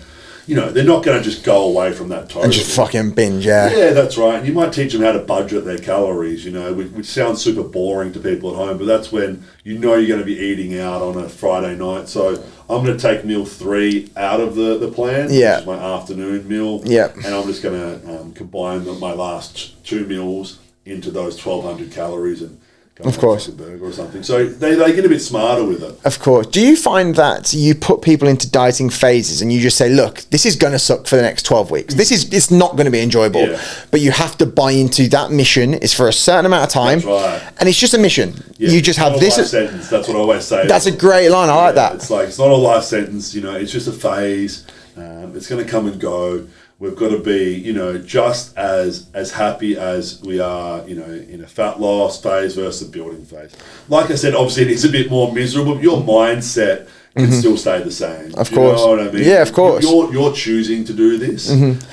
they're not going to just go away from that totally. And just fucking binge, Yeah, that's right. And you might teach them how to budget their calories, which sounds super boring to people at home, but that's when you're going to be eating out on a Friday night. So I'm going to take meal 3 out of the plan, which is my afternoon meal, and I'm just going to combine my last 2 meals into those 1,200 calories and of course, a burger or something. So they get a bit smarter with it. Of course. Do you find that you put people into dieting phases and you just say, look, this is going to suck for the next 12 weeks. It's not going to be enjoyable, but you have to buy into that mission. It's for a certain amount of time. That's right. And it's just a mission. You just have this. Life sentence. That's what I always say. That's a great line. I like that. It's like, it's not a life sentence. It's just a phase. It's going to come and go. we've got to be, you know, just as happy as we are, you know, in a fat loss phase versus a building phase. Like I said, obviously it is a bit more miserable, but your mindset can still stay the same. Of course. You know what I mean? Yeah, of course. You're choosing to do this. And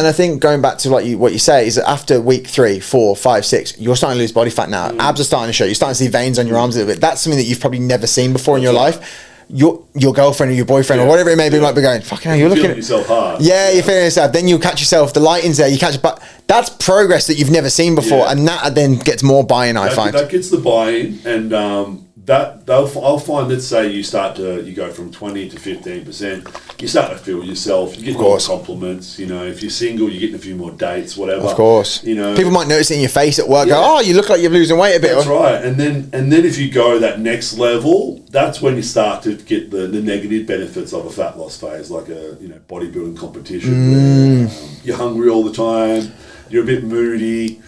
I think going back to what you say is that after week 3, 4, 5, 6, you're starting to lose body fat now. Abs are starting to show. You're starting to see veins on your arms a little bit. That's something that you've probably never seen before in your life. Your girlfriend or your boyfriend or whatever it may be might be going, fucking hell, you're looking at yourself hard. Yeah, you're feeling yourself. Then you catch yourself, the lighting's there, you catch it, but that's progress that you've never seen before, and that then gets more buy-in, I find. That gets the buy-in, and I'll find, let's say you go from 20 to 15%, you start to feel yourself, you get more compliments, you know, if you're single, you're getting a few more dates, whatever. Of course. You know, people might notice it in your face at work, go, oh, you look like you're losing weight a bit. That's right. And then if you go that next level, that's when you start to get the negative benefits of a fat loss phase, like a, you know, bodybuilding competition where you're hungry all the time, you're a bit moody.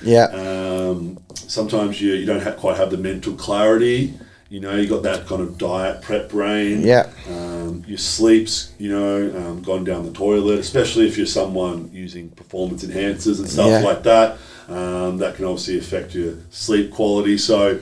Sometimes you don't quite have the mental clarity. You know, you got that kind of diet prep brain. Your sleep's, you know, gone down the toilet, especially if you're someone using performance enhancers and stuff like that. That can obviously affect your sleep quality. So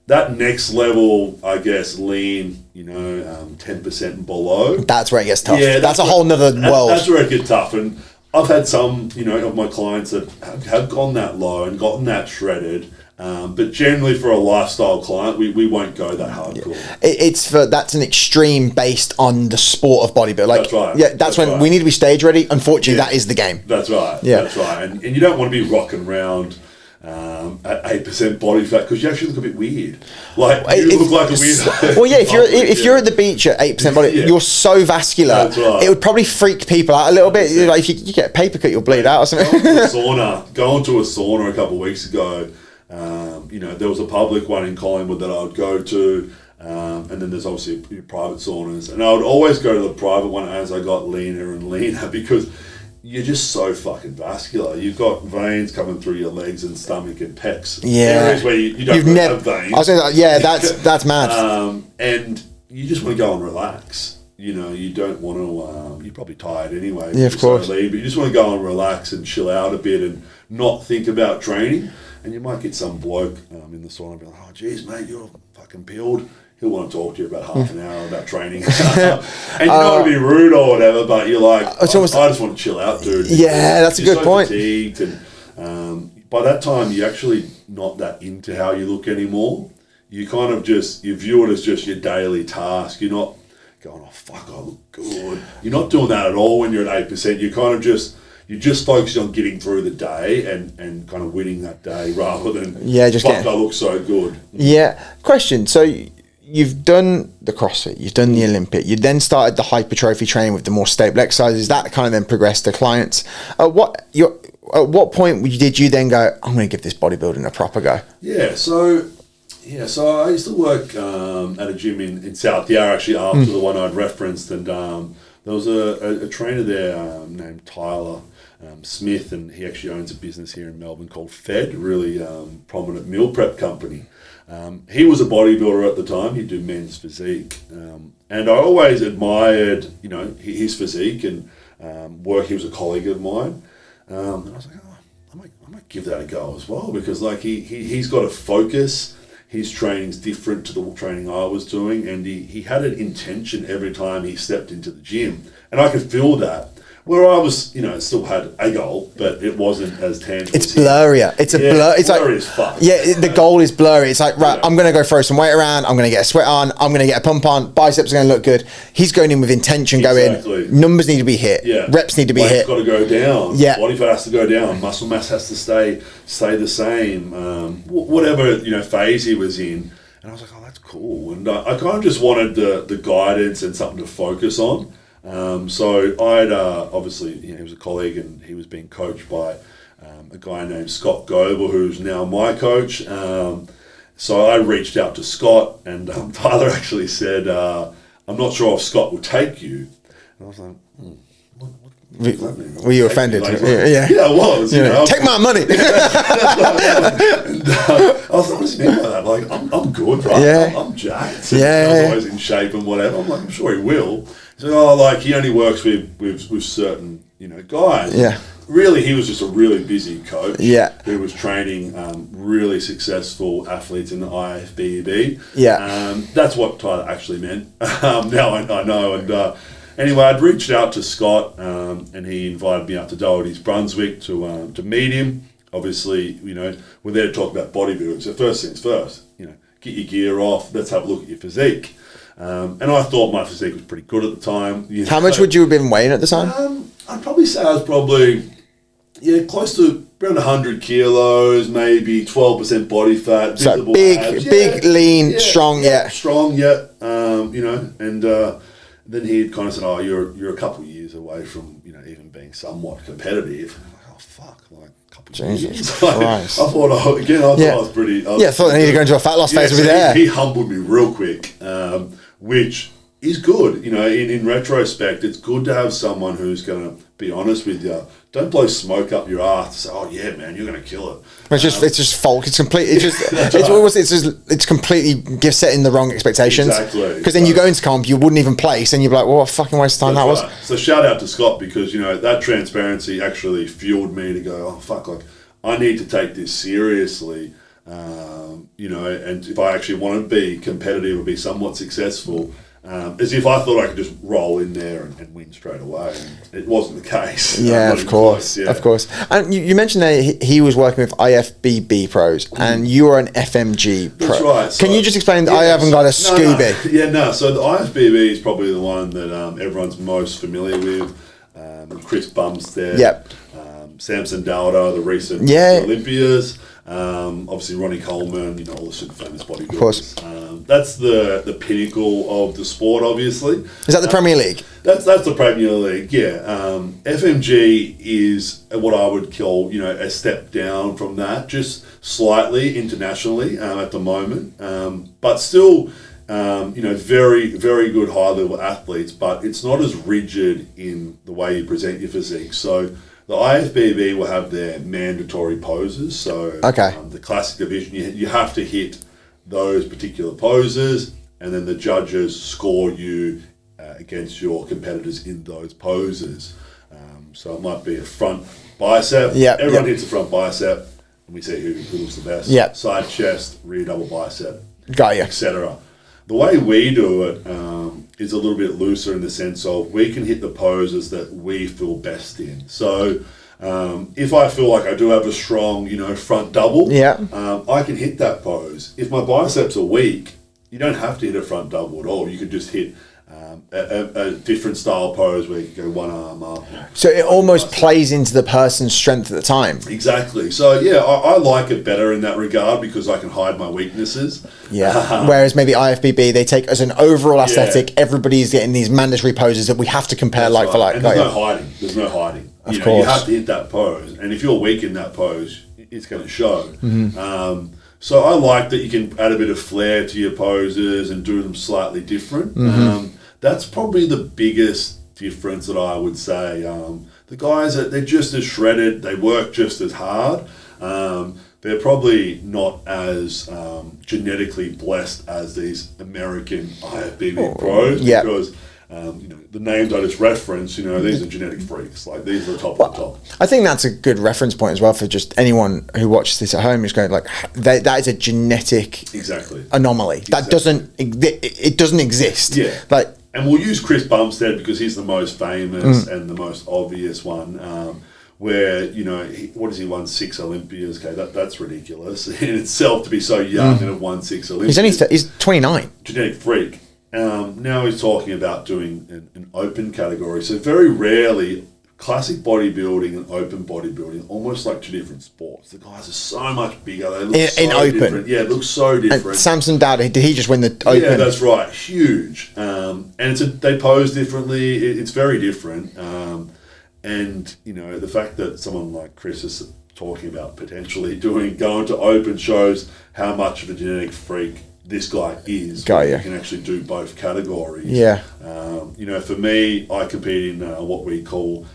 that next level, I guess, lean, you know, 10% and below. That's where it gets tough. Yeah, that's a whole nother world. That's where it gets tough. And I've had some, you know, of my clients that have gone that low and gotten that shredded. But generally for a lifestyle client, we won't go that hardcore. That's an extreme based on the sport of bodybuilding. Like, that's right. Yeah, that's when right. We need to be stage ready. Unfortunately, that is the game. That's right. Yeah, that's right. And you don't want to be rocking around at 8% body fat because you actually look a bit weird. Like you look like a weird. Well, yeah. If you're at the beach at 8% body, you're so vascular. That's right. It would probably freak people out a little bit. Like if you get a paper cut, you'll bleed out or something. Going to a sauna a couple of weeks ago. You know, there was a public one in Collingwood that I would go to, and then there's obviously private saunas, and I would always go to the private one as I got leaner and leaner because you're just so fucking vascular. You've got veins coming through your legs and stomach and pecs. Yeah, areas where you don't have veins. I was saying, yeah, that's mad. And you just want to go and relax. You know, you don't want to. You're probably tired anyway. Yeah, of course. But you just want to go and relax and chill out a bit and not think about training. And you might get some bloke in the sauna and be like, oh, geez, mate, you're fucking peeled. He'll want to talk to you about half an hour about training. And you don't want to be rude or whatever, but you're like, I just want to chill out, dude. Yeah, that's a good point. Fatigued and by that time, you're actually not that into how you look anymore. You kind of you view it as just your daily task. You're not going, oh, fuck, I look good. You're not doing that at all when you're at 8%. You're kind of you're just focused on getting through the day and kind of winning that day rather than I look so good. Yeah. Question. So you've done the CrossFit, you've done the Olympic, you then started the hypertrophy training with the more stable exercises. That kind of then progressed to clients. At what point did you then go, I'm going to give this bodybuilding a proper go? So I used to work at a gym in South Yarra actually after the one I'd referenced, and there was a trainer there named Tyler Smith, and he actually owns a business here in Melbourne called Fed, a really prominent meal prep company. He was a bodybuilder at the time. He'd do men's physique, and I always admired, you know, his physique and work. He was a colleague of mine, and I was like, oh, I might give that a go as well, because like he's got a focus. His training's different to the training I was doing, and he had an intention every time he stepped into the gym, and I could feel that. Where I was, you know, still had a goal, but it wasn't as tangible. It's blurrier. It's blur. It's blurry as fuck. Yeah, the goal is blurry. It's like, right, I'm going to go throw some weight around. I'm going to get a sweat on. I'm going to get a pump on. Biceps are going to look good. He's going in with intention. Going. Numbers need to be hit. Yeah. Reps need to be hit. Got to go down. Yeah. Body fat has to go down. Muscle mass has to stay the same. Whatever phase he was in, and I was like, oh, that's cool. And I kind of just wanted the guidance and something to focus on. So I'd obviously, he was a colleague, and he was being coached by a guy named Scott Goebel, who's now my coach. So I reached out to Scott, and Tyler actually said, I'm not sure if Scott will take you. And I was like, were you offended? Yeah, I was. Take my money. And, I was like, what does he mean by that? Like, I'm good, right? Yeah. I'm jacked. Yeah. I was always in shape and whatever. I'm like, I'm sure he will. So, like, he only works with certain, guys. Yeah. Really, he was just a really busy coach. Yeah. Who was training really successful athletes in the IFBB. Yeah. That's what Tyler actually meant. Now I know. And anyway, I'd reached out to Scott, and he invited me up to Doherty's Brunswick to meet him. Obviously, we're there to talk about bodybuilding. So first things first, get your gear off. Let's have a look at your physique. And I thought my physique was pretty good at the time. How much would you have been weighing at the time? I'd probably say I was close to around 100 kilos, maybe 12% body fat. So big, lean, strong, strong, and then he kind of said, "Oh, you're a couple of years away from even being somewhat competitive." I'm like, "Oh fuck, like a couple of years." Christ. I thought I was pretty. I thought I needed to go into a fat loss phase with there. He humbled me real quick, which is good. In retrospect, it's good to have someone who's going to be honest with you. Don't blow smoke up your ass. Say, "Oh yeah, man, you're going to kill it." It's just folk. It's completely. It's completely setting the wrong expectations. Exactly. Because then you go into comp, you wouldn't even place, and you're like, "Well, what a fucking waste of time that was." So shout out to Scott, because that transparency actually fueled me to go, "Oh fuck, like I need to take this seriously." And if I actually want to be competitive or be somewhat successful, as if I thought I could just roll in there and win straight away. And it wasn't the case. Yeah, of course. Of course. And you mentioned that he was working with IFBB pros, and you are an FMG pro. That's right. So, can you just explain that I haven't got a Scooby? No. So the IFBB is probably the one that everyone's most familiar with. Chris Bumstead. Yep. Samson Dowder, the recent Olympias. Obviously Ronnie Coleman, all the super famous bodybuilders. Of course. That's the pinnacle of the sport, obviously. Is that the Premier League? That's the Premier League, yeah. FMG is what I would call, a step down from that, just slightly internationally at the moment. But still, very, very good high-level athletes, but it's not as rigid in the way you present your physique. So the IFBB will have their mandatory poses. So the classic division, you have to hit those particular poses, and then the judges score you against your competitors in those poses. So it might be a front bicep. Everyone hits a front bicep, and we see who looks the best. Side chest, rear double bicep, etc. The way we do it is a little bit looser in the sense of we can hit the poses that we feel best in. So if I feel like I do have a strong, front double, I can hit that pose. If my biceps are weak, you don't have to hit a front double at all. You could just hit a different style pose where you can go one arm up. So it almost plays into the person's strength at the time. Exactly. So I like it better in that regard because I can hide my weaknesses. Whereas maybe IFBB, they take as an overall aesthetic, everybody's getting these mandatory poses that we have to compare for like. And there's no hiding. Of course. You have to hit that pose. And if you're weak in that pose, it's going to show. So I like that you can add a bit of flair to your poses and do them slightly different. That's probably the biggest difference that I would say. The guys, they're just as shredded. They work just as hard. They're probably not as genetically blessed as these American IFBB pros because the names I just referenced, these are genetic freaks. Like, these are the top of the top. I think that's a good reference point as well for just anyone who watches this at home who's going like, that is a genetic anomaly. That doesn't exist. And we'll use Chris Bumstead because he's the most famous and the most obvious one. Where what has he won 6 Olympias? Okay, that's ridiculous in itself to be so young and have won 6 Olympias. He's 29. Genetic freak. Now he's talking about doing an open category. So very rarely, classic bodybuilding and open bodybuilding, almost like 2 different sports. The guys are so much bigger. They look so open. Different. Yeah, it looks so different. And Samson Dowder, did he just win the open? Yeah, that's right. Huge. And they pose differently. It's very different. And the fact that someone like Chris is talking about potentially going to open shows how much of a genetic freak this guy is. You can actually do both categories. For me, I compete in what we call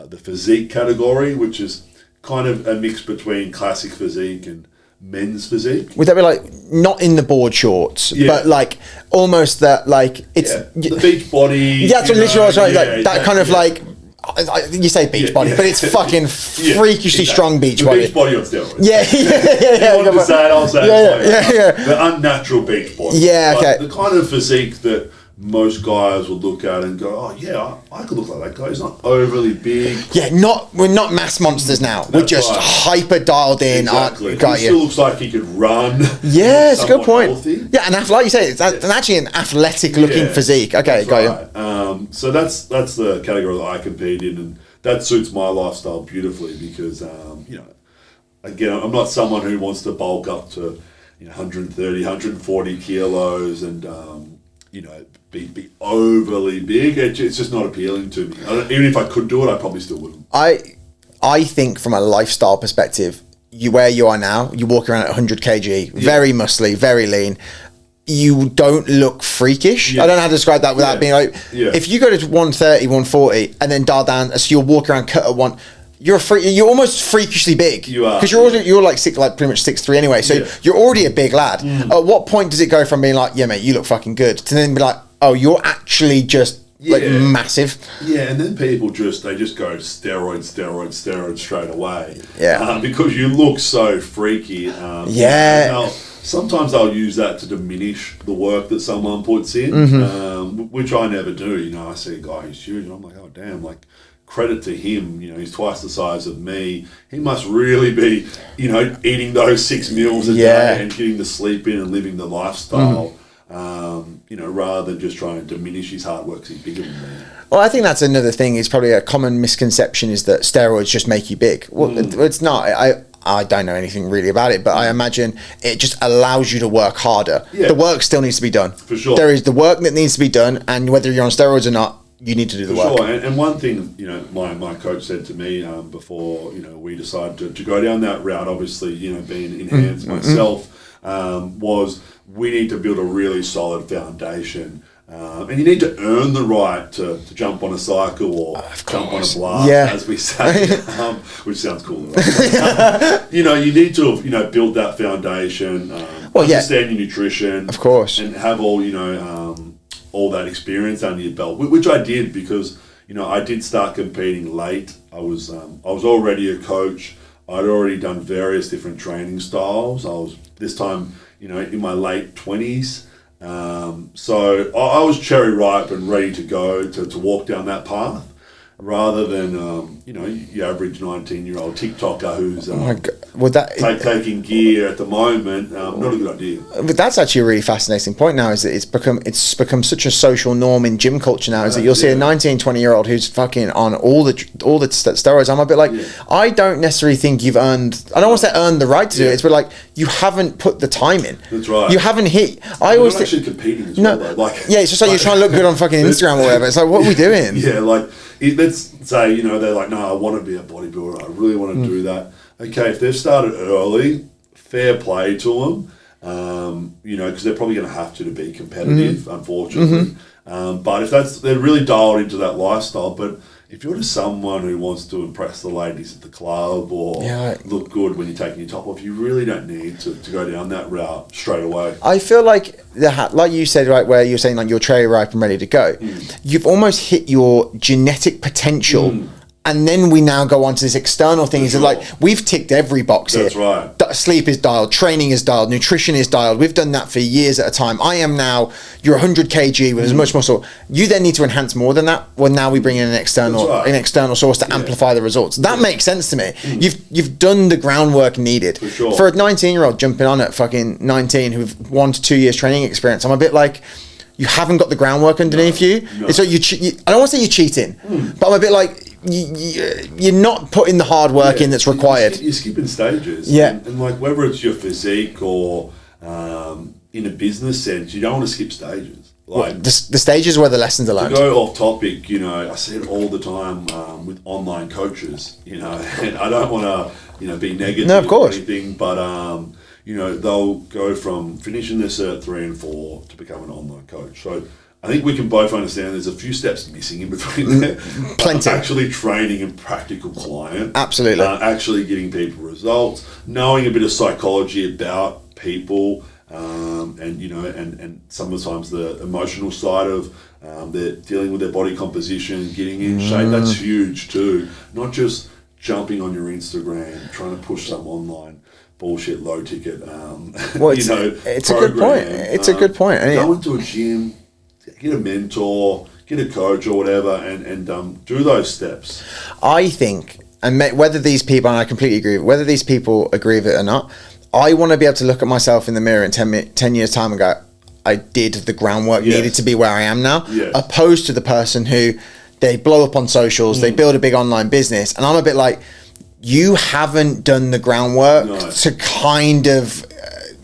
the physique category, which is kind of a mix between classic physique and men's physique. Would that be like not in the board shorts, but like almost that like it's the beach body? Yeah, that's what literally I was right. Like that kind of like. You say beach body, but it's fucking freakishly strong beach body. Beach body on steroids. Yeah. You want to say it, I'll say it. Yeah. The unnatural beach body. Yeah, okay. The kind of physique that most guys would look at and go, oh yeah, I could look like that guy. He's not overly big. Yeah, we're not mass monsters now. We're just hyper dialed in. Exactly. He still looks like he could run. Yeah, it's a good point. Healthy. Yeah, and like you say, it's actually an athletic looking physique. Okay, got you. So that's the category that I compete in, and that suits my lifestyle beautifully because again, I'm not someone who wants to bulk up to 130, 140 kilos and be overly big. It's just not appealing to me. Even if I could do it, I probably still wouldn't. I think from a lifestyle perspective, where you are now, you walk around at 100 kg, very muscly, very lean. You don't look freakish. I don't know how to describe that without being like, if you go to 130, 140 and then dial down, so you'll walk around cut at one, you're almost freakishly big. You are. Because you're like pretty much 6'3" anyway, so you're already a big lad. At what point does it go from being like, yeah mate, you look fucking good, to then be like, oh, you're actually just like massive? Yeah, and then people just go steroids straight away. Yeah. Because you look so freaky. Sometimes I'll use that to diminish the work that someone puts in, which I never do. I see a guy who's huge and I'm like, oh damn, like credit to him, he's twice the size of me. He must really be, eating those 6 meals a day and getting the sleep in and living the lifestyle. Rather than just trying to diminish his hard work because he's bigger than me. Well, I think that's another thing. Is probably a common misconception is that steroids just make you big. Well, it's not. I don't know anything really about it, but I imagine it just allows you to work harder. Yeah. The work still needs to be done. For sure. There is the work that needs to be done, and whether you're on steroids or not, you need to do the work. For sure. And one thing, my coach said to me before, we decided to go down that route, obviously, being enhanced myself, was we need to build a really solid foundation. And you need to earn the right to jump on a cycle or jump on a blast, as we say, which sounds cool. Right? You need to have, build that foundation, understand your nutrition, of course, and have all, all that experience under your belt, which I did because, I did start competing late. I was already a coach. I'd already done various different training styles. I was this time, in my late 20s. So I was cherry ripe and ready to go to walk down that path rather than, your average 19-year-old TikToker who's taking gear at the moment. Not a good idea. But that's actually a really fascinating point now, is that it's become such a social norm in gym culture now, is that you'll see a 19, 20-year-old who's fucking on all the steroids. I'm a bit like, I don't necessarily think you've earned, I don't want to say earned the right to do it, it's like you haven't put the time in. That's right. You haven't hit. I always actually competing as well, though. It's just like you're trying to look good on fucking Instagram or whatever. It's like, what are we doing? Let's say, they're like, no, I want to be a bodybuilder. I really want to do that. Okay, if they've started early, fair play to them, because they're probably going to have to be competitive, unfortunately. But if they're really dialed into that lifestyle. But if you're just someone who wants to impress the ladies at the club or look good when you're taking your top off, you really don't need to go down that route straight away. I feel like like you said, right, where you're saying like you're cherry ripe and ready to go, you've almost hit your genetic potential. And then we now go on to this external thing. Is like, we've ticked every box here. That's right. Sleep is dialed, training is dialed, nutrition is dialed. We've done that for years at a time. I am now, you're 100 kg with as much muscle. You then need to enhance more than that. Well, now we bring in an external source to amplify the results. That makes sense to me. You've done the groundwork needed. For sure. For a 19-year-old jumping on at fucking 19 who've 1 to 2 years training experience, I'm a bit like, you haven't got the groundwork underneath you. It's like I don't want to say you're cheating, but I'm a bit like, you're not putting the hard work in that's required. You're skipping stages. And like whether it's your physique or in a business sense, you don't want to skip stages. Like the stages where the lessons are learned. To go off topic, I see it all the time with online coaches. And I don't want to be negative. No, of course. Or anything, but they'll go from finishing their Cert 3 and 4 to become an online coach. So I think we can both understand there's a few steps missing in between there. Plenty. Actually training a practical client. Absolutely. Actually getting people results, knowing a bit of psychology about people, and you know, and sometimes the emotional side of they're dealing with their body composition, getting in shape. That's huge too. Not just jumping on your Instagram, trying to push some online bullshit low ticket. Well, it's, you know, it's a good point. It's a good point. Go into a gym, get a mentor, get a coach or whatever, and do those steps. I think, and whether these people, and I completely agree, whether these people agree with it or not, I want to be able to look at myself in the mirror in 10 years' time and go, I did the groundwork needed to be where I am now, opposed to the person who they blow up on socials, they build a big online business, and I'm a bit like, you haven't done the groundwork to kind of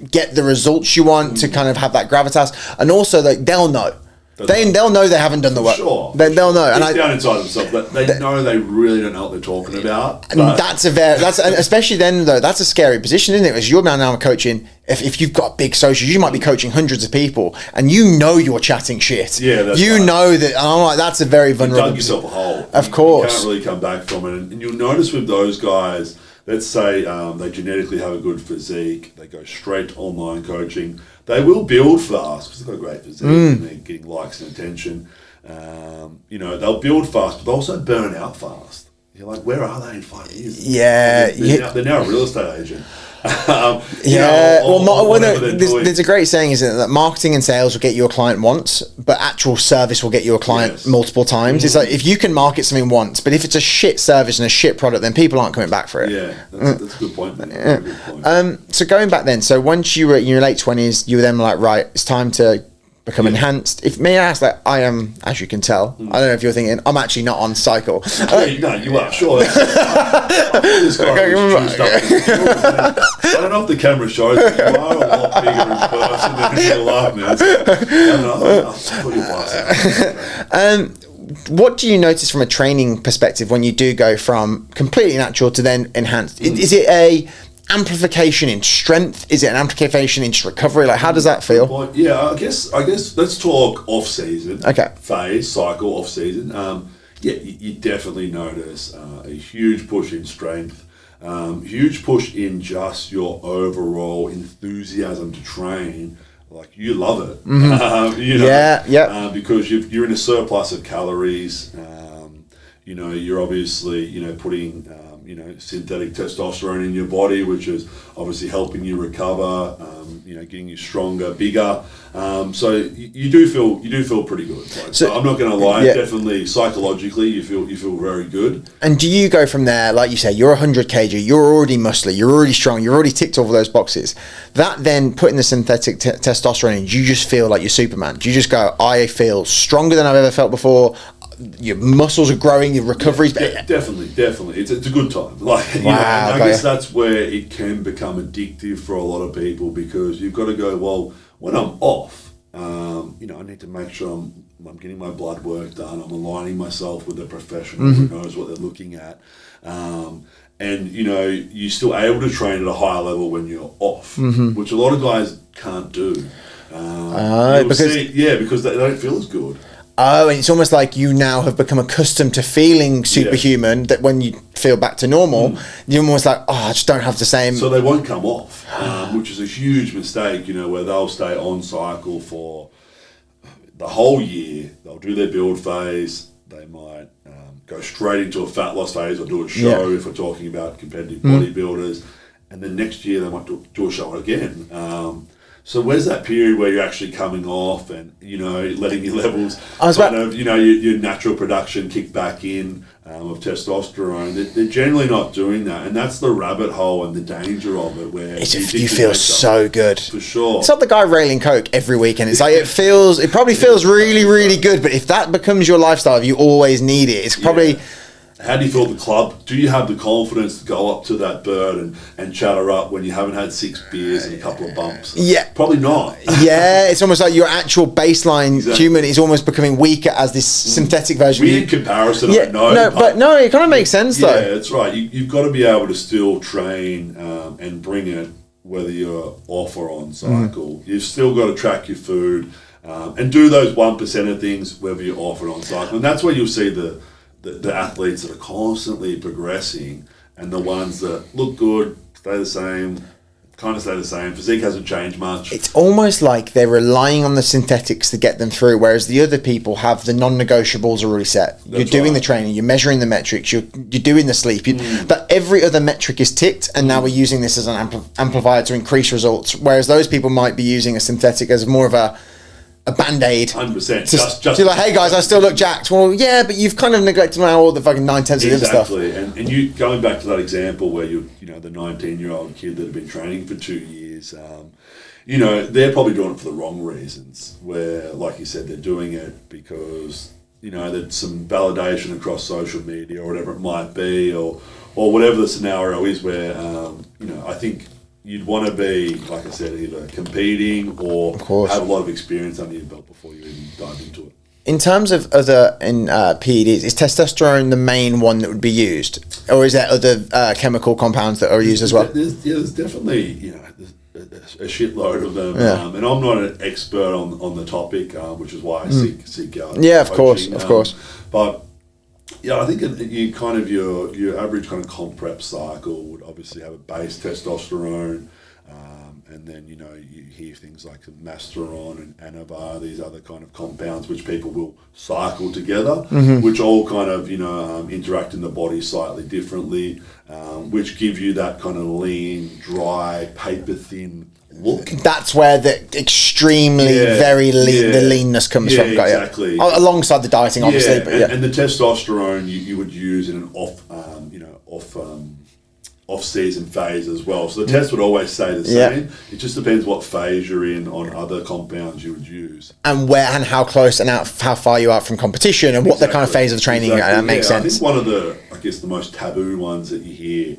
get the results you want, to kind of have that gravitas, and also like they'll know. They'll know they haven't done the work. Sure. They'll know. And down inside themselves, they know they really don't know what they're talking about. And that's and especially then though, that's a scary position, isn't it? Because you're now coaching. If you've got big socials, you might be coaching hundreds of people, and you know you're chatting shit. Yeah, that's you right. know that. And I'm like, that's a very vulnerable. You dug yourself a hole. Of course, you can't really come back from it. And you'll notice with those guys, let's say they genetically have a good physique, they go straight to online coaching. They will build fast because they've got a great physique and they're getting likes and attention. You know, they'll build fast, but they'll also burn out fast. You're like, where are they in 5 years? Yeah, they're now a real estate agent. There's a great saying, isn't it, that marketing and sales will get you a client once, but actual service will get you a client multiple times. It's like, if you can market something once, but if it's a shit service and a shit product, then people aren't coming back for it. Yeah, that's a good point, man. That's a good point. So going back then, so once you were in your late 20s, you were then like, right, it's time to become enhanced. If may I ask, like, I am, as you can tell, I don't know if you're thinking, I'm actually not on cycle. No, you are, sure. This guy was juiced up. I don't know if the camera shows, but you are a lot bigger in person than in real life, man. I don't know. What do you notice from a training perspective when you do go from completely natural to then enhanced? Is it a amplification in strength? Is it an amplification in recovery? Like, how does that feel? Well, yeah, I guess let's talk off season. Phase, cycle, off season. You definitely notice a huge push in strength, huge push in just your overall enthusiasm to train. Like, you love it. You know, because you're in a surplus of calories. You know, you're obviously, putting synthetic testosterone in your body, which is obviously helping you recover, getting you stronger, bigger. So you do feel pretty good. Like, so I'm not going to lie, definitely psychologically you feel very good. And do you go from there, like you say, you're 100 kg, you're already muscly, you're already strong, you're already ticked all of those boxes. That then putting the synthetic testosterone in, you just feel like you're Superman. Do you just go, I feel stronger than I've ever felt before? Your muscles are growing, your recovery's better. Definitely. It's a good time. Like, I guess that's where it can become addictive for a lot of people, because you've got to go, well, when I'm off, I need to make sure I'm getting my blood work done. I'm aligning myself with a professional who knows what they're looking at. And you're still able to train at a higher level when you're off, which a lot of guys can't do. Because they don't feel as good. Oh, and it's almost like you now have become accustomed to feeling superhuman, that when you feel back to normal, you're almost like, I just don't have the same... So they won't come off, which is a huge mistake, where they'll stay on cycle for the whole year. They'll do their build phase. They might go straight into a fat loss phase or do a show if we're talking about competitive bodybuilders. And then next year they might do a show again. So where's that period where you're actually coming off and, letting your levels your natural production kick back in of testosterone? They're generally not doing that. And that's the rabbit hole and the danger of it, where you feel so good. For sure. It's not the guy railing coke every week, and it's like, it probably feels really, really good. But if that becomes your lifestyle, if you always need it, it's probably... How do you feel at the club? Do you have the confidence to go up to that bird and chatter up when you haven't had 6 beers and a couple of bumps? Yeah. Probably not. Yeah, it's almost like your actual baseline human is almost becoming weaker as this synthetic version. Weird comparison, I know. It kind of makes sense, though. Yeah, that's right. You've got to be able to still train and bring it, whether you're off or on cycle. You've still got to track your food. and do those 1% of things, whether you're off or on cycle. And that's where you'll see the athletes that are constantly progressing, and the ones that look good, stay the same, kind of stay the same. Physique hasn't changed much. It's almost like they're relying on the synthetics to get them through, whereas the other people have the non-negotiables already set. You're doing the training, you're measuring the metrics, you're doing the sleep, but every other metric is ticked, and now we're using this as an amplifier to increase results, whereas those people might be using a synthetic as more of a band-aid. 100%. Just you're like, hey guys, I still look jacked. Well, yeah, but you've kind of neglected now all the fucking 9/10 of the other stuff. Exactly. And you going back to that example where you know the 19-year-old kid that had been training for 2 years, you know, they're probably doing it for the wrong reasons. Where, like you said, they're doing it because, you know, there's some validation across social media or whatever it might be, or whatever the scenario is. Where you know, I think you'd want to be, like I said, either competing or have a lot of experience under your belt before you even dive into it. In terms of other PEDs, is testosterone the main one that would be used, or is there other chemical compounds that are used as well? There's definitely, you know, a shitload of them, and I'm not an expert on the topic, which is why I seek out. Yeah, of coaching, course. But yeah, I think you kind of your average kind of comp prep cycle would obviously have a base testosterone, and then, you know, you hear things like masteron and anavar, these other kind of compounds which people will cycle together, which all kind of, you know, interact in the body slightly differently, which give you that kind of lean, dry, paper thin look. That's where the extremely very lean, the leanness comes from. Exactly. Alongside the dieting, obviously. And the testosterone you would use in an off-season phase as well. So the test would always say the same. It just depends what phase you're in on other compounds you would use. And where and how close and how far you are from competition, and what the kind of phase of training that makes sense. I think one of the, I guess, the most taboo ones that you hear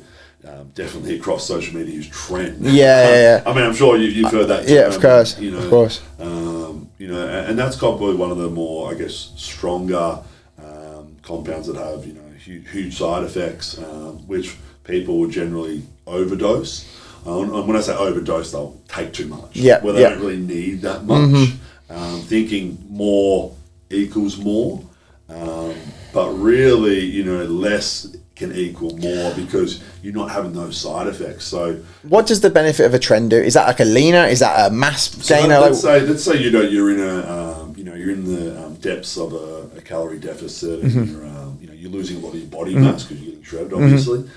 definitely across social media is trend. I mean, I'm sure you've heard that term. Yeah, of course. You know, of course. You know, and that's probably one of the more, I guess, stronger compounds that have, you know, huge side effects, which people will generally overdose. And when I say overdose, they'll take too much. Where they don't really need that much. Thinking more equals more. But really, you know, less can equal more because you're not having those side effects. So, what does the benefit of a trend do? Is that like a leaner? Is that a mass gainer? Let's say you know you're in a you're in the depths of a calorie deficit, and you're losing a lot of your body mass because you're getting shredded, obviously.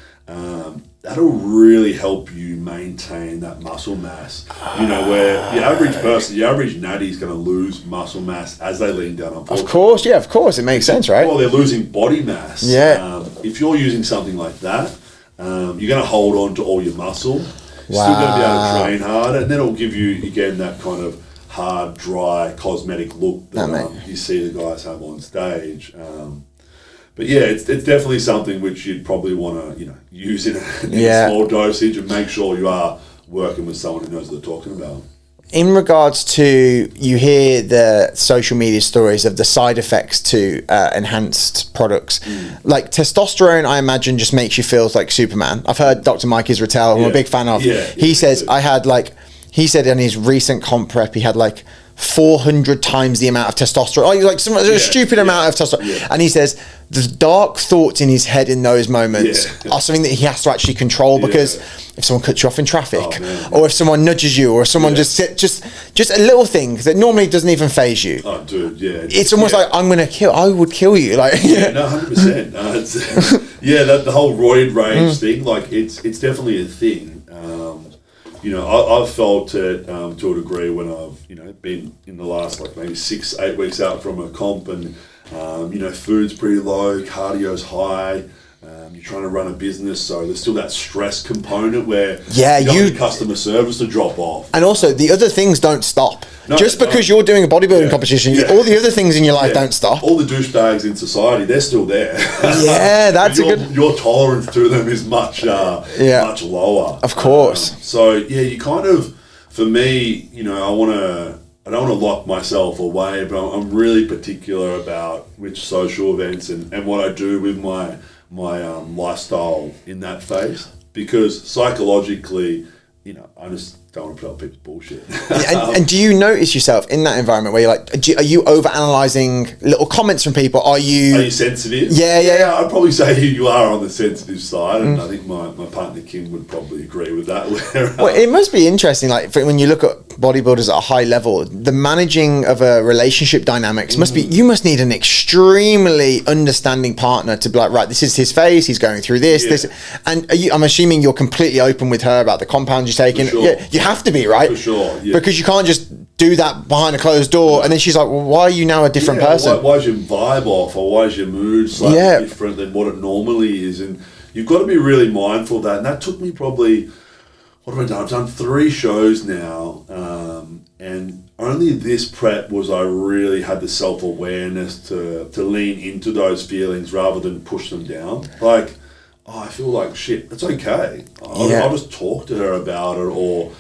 That'll really help you maintain that muscle mass. You know, where your average person, your average natty is going to lose muscle mass as they lean down. Of course, it makes sense, right? Well, they're losing body mass. If you're using something like that, you're going to hold on to all your muscle. Still going to be able to train hard, and then it'll give you again that kind of hard, dry, cosmetic look that you see the guys have on stage. But yeah, it's definitely something which you'd probably want to, you know, use in a small dosage, and make sure you are working with someone who knows what they're talking about. In regards to, you hear the social media stories of the side effects to enhanced products. Like testosterone, I imagine, just makes you feel like Superman. I've heard Dr. Mike Israetel, who I'm a big fan of. He says he said in his recent comp prep, he had like 400 times the amount of testosterone. Like a stupid amount of testosterone. And he says the dark thoughts in his head in those moments are something that he has to actually control, because if someone cuts you off in traffic, or if someone nudges you, or if someone just a little thing that normally doesn't even faze you. Oh, dude, it's almost like I would kill you. Like, 100%. The whole roid rage thing, like it's definitely a thing. You know, I've felt it to a degree when I've, you know, been in the last like maybe 6-8 weeks out from a comp, and you know, food's pretty low, cardio's high. You're trying to run a business, so there's still that stress component where you want customer service to drop off. And also, the other things don't stop. Just because you're doing a bodybuilding competition, all the other things in your life don't stop. All the douchebags in society, they're still there. That's your tolerance to them is much lower. Of course. So you kind of, for me, you know, I don't want to lock myself away, but I'm really particular about which social events and what I do with my lifestyle in that phase, because psychologically, you know, don't want to put up people's bullshit. And do you notice yourself in that environment where you're like, are you over-analysing little comments from people? Are you sensitive? Yeah. I'd probably say you are on the sensitive side, and I think my partner Kim would probably agree with that. Well, it must be interesting, like when you look at bodybuilders at a high level, the managing of a relationship dynamics you must need an extremely understanding partner to be like, right, this is his phase, he's going through this. And I'm assuming you're completely open with her about the compounds you're taking. Sure. Yeah, you have to be, right? For sure, yeah. Because you can't just do that behind a closed door, and then she's like, well, why are you now a different person? Why is your vibe off, or why is your mood slightly different than what it normally is? And you've got to be really mindful of that. And that took me probably, what have I done? I've done 3 shows now, and only this prep was I really had the self-awareness to lean into those feelings rather than push them down. Like, I feel like shit, it's okay. I'll just talk to her about it, or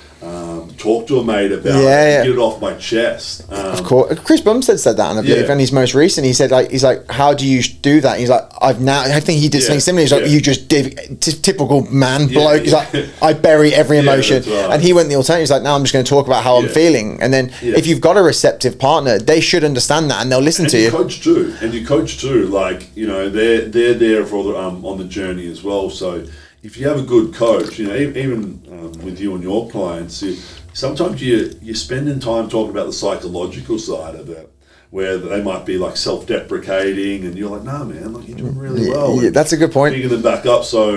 talk to a mate about it, and get it off my chest. Of course, Chris Bumstead said that, and I believe, and he's most recent. He said, he's like, how do you do that? He's like, I think he did something similar. He's like, you just typical man bloke. He's like, I bury every emotion, right. And he went the alternative. He's like, no, I'm just going to talk about how I'm feeling, and then if you've got a receptive partner, they should understand that, and they'll listen to you. You coach too, like, you know, they're there for on the journey as well. So if you have a good coach, you know, even with you and your clients, sometimes you're spending time talking about the psychological side of it, where they might be like self-deprecating, and you're like, nah, man, like, you're doing really well. Yeah, that's a good point. Picking them back up. So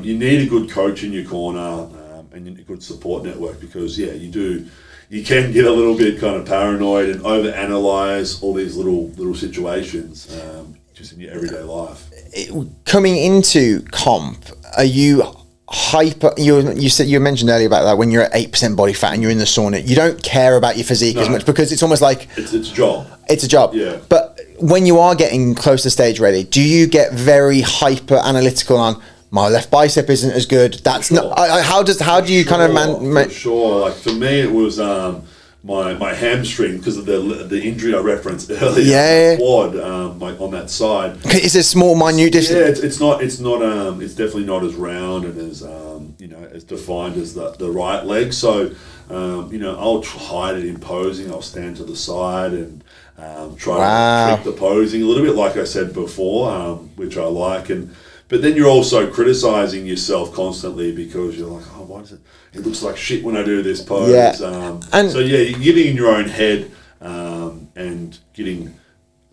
you need a good coach in your corner, and a good support network, because you can get a little bit kind of paranoid and overanalyze all these little situations just in your everyday life. Coming into comp, are you hyper? You mentioned earlier about that when you're at 8% body fat and you're in the sauna, you don't care about your physique as much, because it's almost like it's a job. It's a job. Yeah. But when you are getting close to stage ready, do you get very hyper analytical on, my left bicep isn't as good? That's not. How do you kind of For sure. Like for me, it was my hamstring, because of the injury I referenced earlier. Quad, like on that side. It's a small, minute distance. Yeah, it's definitely not as round and as as defined as the right leg. So I'll hide it in posing. I'll stand to the side and try to trick the posing a little bit, like I said before, which I like. But then you're also criticizing yourself constantly, because you're like, oh, why does it looks like shit when I do this pose. You're getting in your own head and getting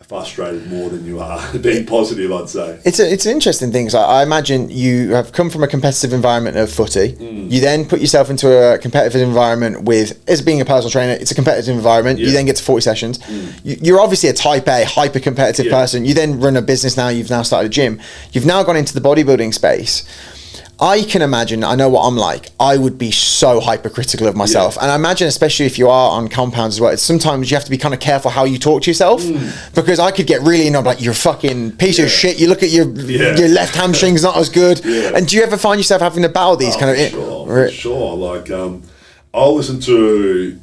frustrated more than you are being positive, I'd say. It's an interesting thing. So I imagine you have come from a competitive environment of footy. You then put yourself into a competitive environment as being a personal trainer. It's a competitive environment. You then get to 40 sessions. You're obviously a type A, hyper competitive person. You then run a business now. You've now started a gym. You've now gone into the bodybuilding space. I can imagine, I know what I'm like, I would be so hypercritical of myself. And I imagine, especially if you are on compounds as well, sometimes you have to be kind of careful how you talk to yourself, because I could get really annoyed, like, you're a fucking piece of shit, you look at your left hamstring's not as good. And do you ever find yourself having to battle these For sure. Like, I'll listen to,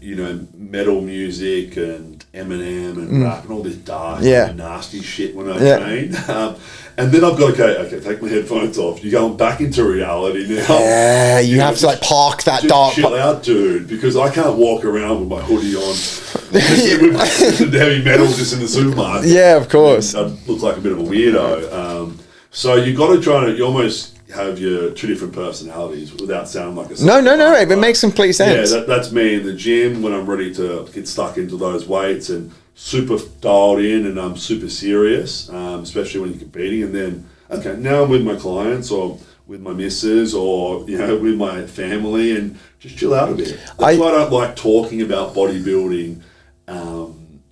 metal music and Eminem and rap and all this dark, nasty shit when I train. And then I've got to okay, take my headphones off. You're going back into reality now. Yeah, you have to park that dark. Chill out, dude, because I can't walk around with my hoodie on, with the heavy metal just in the supermarket. Yeah, of course. I look like a bit of a weirdo. So you got to try to. You almost have your 2 different personalities without sounding like a. No. It makes complete sense. Yeah, that's me in the gym when I'm ready to get stuck into those weights and super dialed in, and I'm super serious, especially when you're competing. And then, now I'm with my clients or with my missus or, with my family, and just chill out a bit. That's why I don't like talking about bodybuilding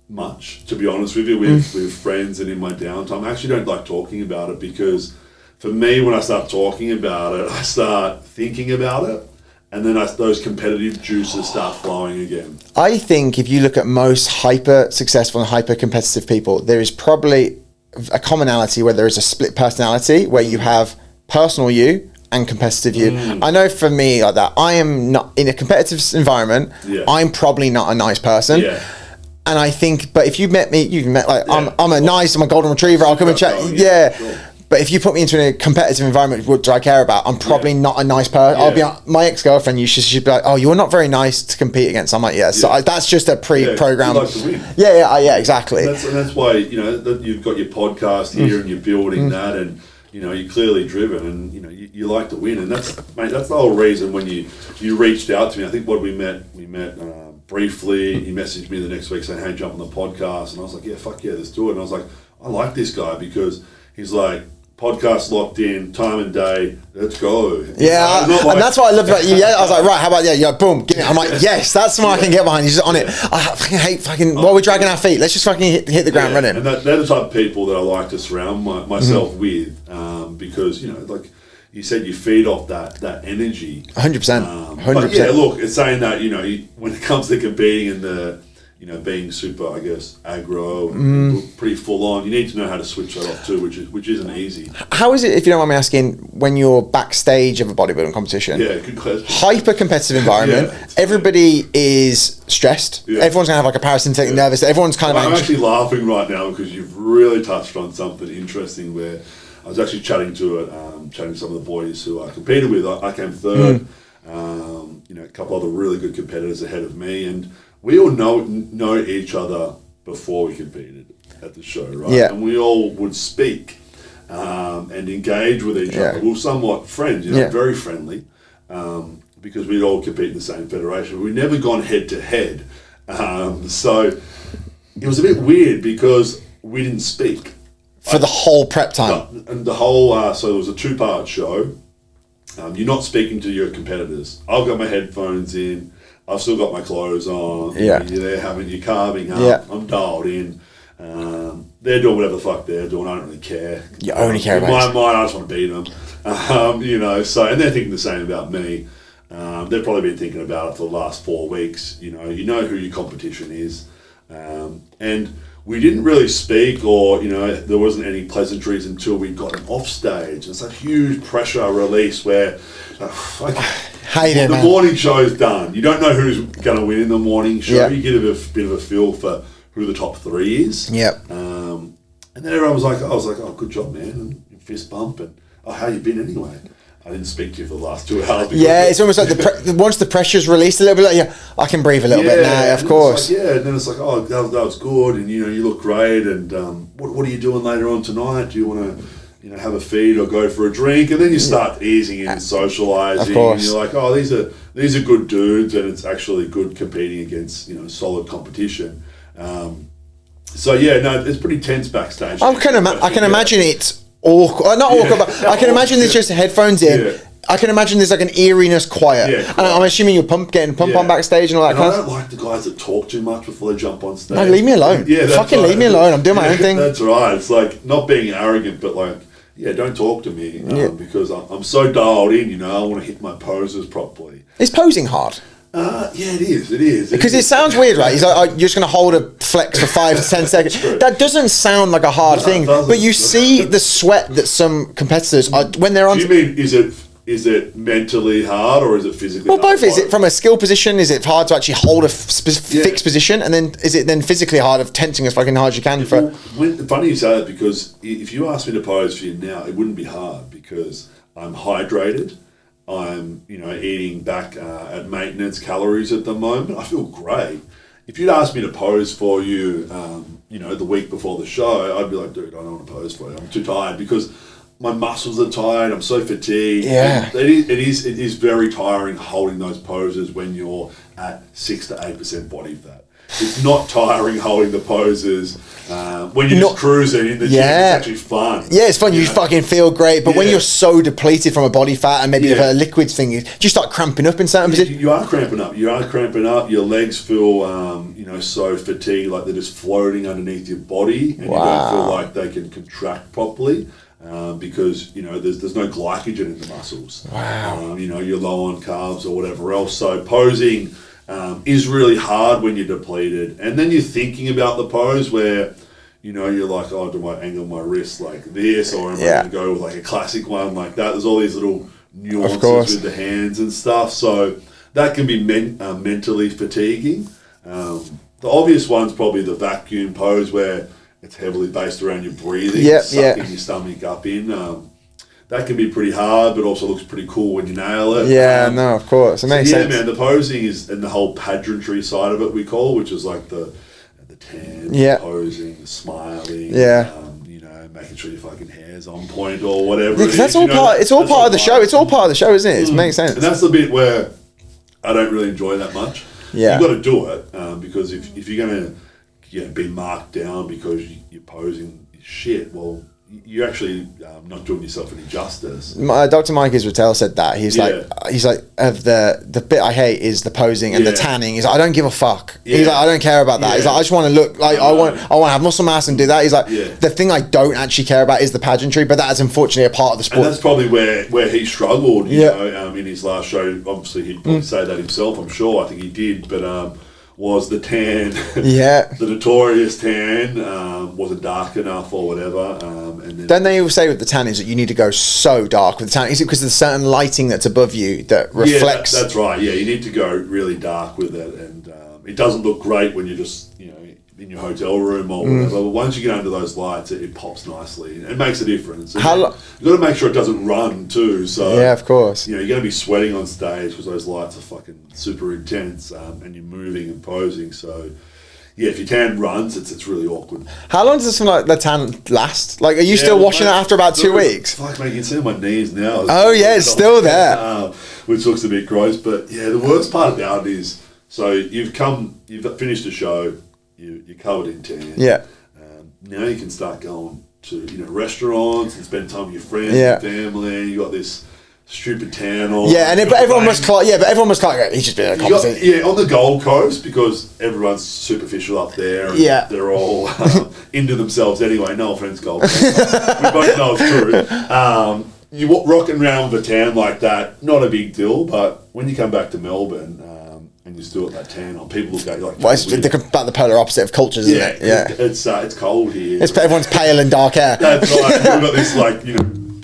much, to be honest with you, with friends and in my downtime. I actually don't like talking about it, because for me, when I start talking about it, I start thinking about it. And then those competitive juices start flowing again. I think if you look at most hyper successful and hyper competitive people, there is probably a commonality where there is a split personality, where you have personal you and competitive you. I know for me, like that, I am not in a competitive environment. I'm probably not a nice person. And I think, but if you met me, I'm a golden retriever. I'll come and chat. Sure. But if you put me into a competitive environment, what do I care about? I'm probably not a nice person. Yeah. My ex-girlfriend she'd be like, oh, you're not very nice to compete against. I'm like, yeah. So that's just a pre-programmed. You like to win. Yeah, exactly. And that's why, you know, that you've got your podcast here and you're building that, and you know, you're clearly driven, and you know, you like to win, and that's the whole reason when you reached out to me. I think we met briefly. He messaged me the next week saying, hey, jump on the podcast, and I was like, yeah, fuck yeah, let's do it. And I was like, I like this guy because he's like, podcast locked in, time and day, let's go. Yeah, and that's what I love about you. Yeah, I was like, right, how about boom, give it. I'm like, yes, that's something I can get behind. He's just on it. I fucking hate while we're dragging our feet, let's just fucking hit the ground running. And they're the type of people that I like to surround myself with, because, you know, like you said, you feed off that energy. 100%. 100%. But yeah, look, it's saying that, you know, when it comes to competing and the, you know, being super, I guess, aggro and pretty full on, you need to know how to switch that off too, which isn't easy. How is it, if you don't mind me asking, when you're backstage of a bodybuilding competition? Yeah, good question. Hyper competitive environment. Everybody is stressed. Yeah. Everyone's gonna have like a parasympathetic nervous. Everyone's kind of. I'm actually laughing right now because you've really touched on something interesting. Where I was actually chatting to some of the boys who I competed with. I came third. You know, a couple other really good competitors ahead of me, and we all know each other before we competed at the show, right? Yeah. And we all would speak and engage with each other. We were somewhat friends, you know, very friendly, because we'd all compete in the same federation. We'd never gone head to head. So it was a bit weird because we didn't speak. For the whole prep time? And the whole, so it was a 2-part show. You're not speaking to your competitors. I've got my headphones in. I've still got my clothes on. Yeah. You're there having your carving up. Yeah. I'm dialed in. They're doing whatever the fuck they're doing. I don't really care. You only care about in my mind, I just want to beat them. You know, so, and they're thinking the same about me. They've probably been thinking about it for the last 4 weeks. You know who your competition is. And we didn't really speak, or, you know, there wasn't any pleasantries until we got them off stage. It's a huge pressure release where the morning show's done. You don't know who's going to win in the morning show. Yep. You get a bit of a feel for who the top 3 is. Yep. And then everyone was like, oh, good job, man, and fist bump, and how you been anyway? I didn't speak to you for the last 2 hours. Yeah, it's almost like once the pressure's released a little bit, like, I can breathe a little bit now, of course. Like, and then it's like, oh, that was good, and, you know, you look great, and what are you doing later on tonight? Do you want to, you know, have a feed or go for a drink? And then you start easing in and socialising, and you're like, oh, these are good dudes, and it's actually good competing against, you know, solid competition. So yeah, no, it's pretty tense backstage. I can imagine it's awkward, not awkward, but I can imagine there's just headphones in. Yeah. I can imagine there's like an eeriness quiet. Yeah, and I'm assuming you're getting pump on backstage and all that kind of stuff. I don't like the guys that talk too much before they jump on stage. No, leave me alone. Yeah, fucking leave me alone. I'm doing my own thing. That's right. It's like not being arrogant, but like, don't talk to me because I'm so dialed in, you know, I want to hit my poses properly. Is posing hard? Yeah, it is. Because it sounds weird, right? He's like, you're just going to hold a flex for 5 to 10 seconds. That doesn't sound like a hard thing. But you see the sweat that some competitors are when they're on. Do you mean is it mentally hard or is it physically hard? Well, both. Is it from a skill position? Is it hard to actually hold a fixed position? And then is it then physically hard of tensing as fucking hard as you can? Funny you say that, because if you asked me to pose for you now, it wouldn't be hard because I'm hydrated. I'm, you know, eating back at maintenance calories at the moment. I feel great. If you'd asked me to pose for you, you know, the week before the show, I'd be like, dude, I don't want to pose for you. I'm too tired because my muscles are tired. I'm so fatigued. Yeah. It is very tiring holding those poses when you're at 6 to 8% body fat. It's not tiring holding the poses when you're just cruising in the gym. It's actually fun. Yeah, it's fun. You fucking feel great. But when you're so depleted from a body fat and maybe a liquid thing, you just start cramping up in certain positions. You are cramping up. Your legs feel, you know, so fatigued, like they're just floating underneath your body, and you don't feel like they can contract properly. Because, you know, there's no glycogen in the muscles. Wow. You know, you're low on carbs or whatever else. So posing is really hard when you're depleted. And then you're thinking about the pose where, you know, you're like, oh, do I angle my wrist like this? Or am I going to go with like a classic one like that? There's all these little nuances with the hands and stuff. So that can be mentally fatiguing. The obvious one's probably the vacuum pose where it's heavily based around your breathing, Yep, sucking your stomach up in. That can be pretty hard, but also looks pretty cool when you nail it. Yeah, no, of course. It makes sense. Yeah, man, the posing is, and the whole pageantry side of it we call, which is like the tan, Yeah. the posing, the smiling, Yeah. you know, making sure your fucking hair's on point or whatever. Yeah, 'cause that's all part. It's all part of the show. It's all part of the show, isn't it? It makes sense. And that's the bit where I don't really enjoy that much. Yeah. You've got to do it because if you're going to be marked down because you're posing shit, well, you're actually not doing yourself any justice. Dr. Mike Israel said that he's like of the bit I hate is the posing and the tanning. He's like, I don't give a fuck. Yeah. He's like, I don't care about that. He's like, I just want to look like I want to have muscle mass and do that. He's like, the thing I don't actually care about is the pageantry, but that is unfortunately a part of the sport. And that's probably where he struggled. You know, in his last show. Obviously, he'd probably say that himself. I'm sure. I think he did, but. Was the tan, the notorious tan, wasn't dark enough or whatever. And then they all say with the tan is that you need to go so dark with the tan? Is it because there's certain lighting that's above you that reflects? Yeah, that's right. Yeah, you need to go really dark with it, and it doesn't look great when you're just in your hotel room or whatever. But once you get under those lights, it pops nicely. It makes a difference. And you've got to make sure it doesn't run too. So yeah, of course. You're going to be sweating on stage because those lights are fucking super intense, and you're moving and posing. So yeah, if your tan runs, it's really awkward. How long does something like the tan last? Like, are you still washing it after about 2 weeks? Fuck, mate, you can see my knees now. Oh yeah, it's still there. Which looks a bit gross, but yeah, the worst part about it is, so you've finished the show. You're covered in tan. Yeah. Now you can start going to restaurants and spend time with your friends and family. You got this stupid tan on. Yeah, but everyone must clock. Yeah, but everyone must clock. He's just being a conversation. Yeah, on the Gold Coast because everyone's superficial up there. And they're all into themselves anyway. No offense, Gold Coast. We both know it's true. You rocking around with a tan like that, not a big deal. But when you come back to Melbourne. And you still got that tan on. People look at you like... Well, it's about the polar opposite of cultures, isn't it? Yeah. It's cold here. Everyone's pale and dark hair. That's right. You've got this,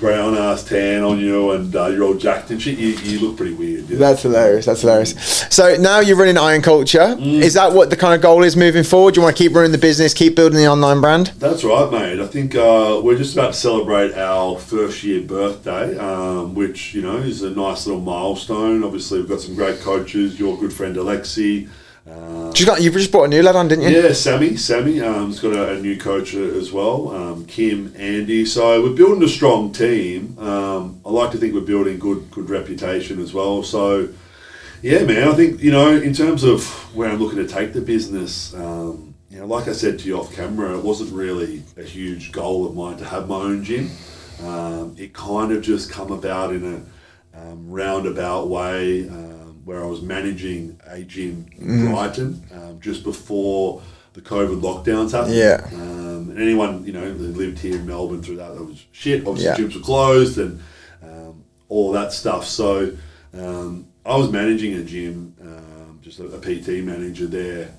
brown ass tan on you and you're all jacked and shit. You look pretty weird. Yeah. That's hilarious. So now you're running Iron Culture. Is that what the kind of goal is moving forward? Do you want to keep running the business, keep building the online brand? That's right, mate. I think we're just about to celebrate our first year birthday, which, is a nice little milestone. Obviously, we've got some great coaches. Your good friend Alexi. You just brought a new lad on, didn't you? Yeah, Sammy. He's got a new coach as well. Kim, Andy. So we're building a strong team. I like to think we're building good reputation as well. So yeah, man. I think in terms of where I'm looking to take the business, like I said to you off camera, it wasn't really a huge goal of mine to have my own gym. It kind of just come about in a roundabout way. Where I was managing a gym in Brighton just before the COVID lockdowns happened. Yeah. And anyone, who lived here in Melbourne through that was shit. Obviously, gyms were closed and all that stuff. So I was managing a gym, just a PT manager there.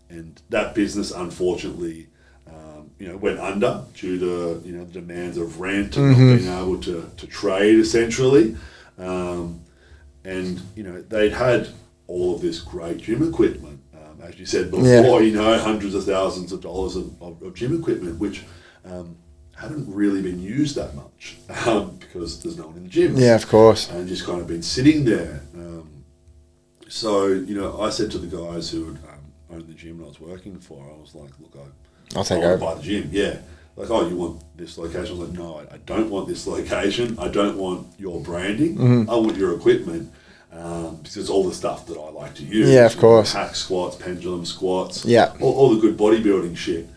And that business, unfortunately, went under due to, the demands of rent and not being able to trade, essentially. And, they'd had all of this great gym equipment, as you said before, hundreds of thousands of dollars of gym equipment, which hadn't really been used that much because there's no one in the gym. Yeah, of course. And just kind of been sitting there. So, I said to the guys who had owned the gym I was working for, I was like, look, I'll take over. Buy the gym, yeah. Like, oh, you want this location? I was like, no, I don't want this location. I don't want your branding. I want your equipment because it's all the stuff that I like to use. Yeah, of course. Hack squats, pendulum squats. Yeah. All the good bodybuilding shit.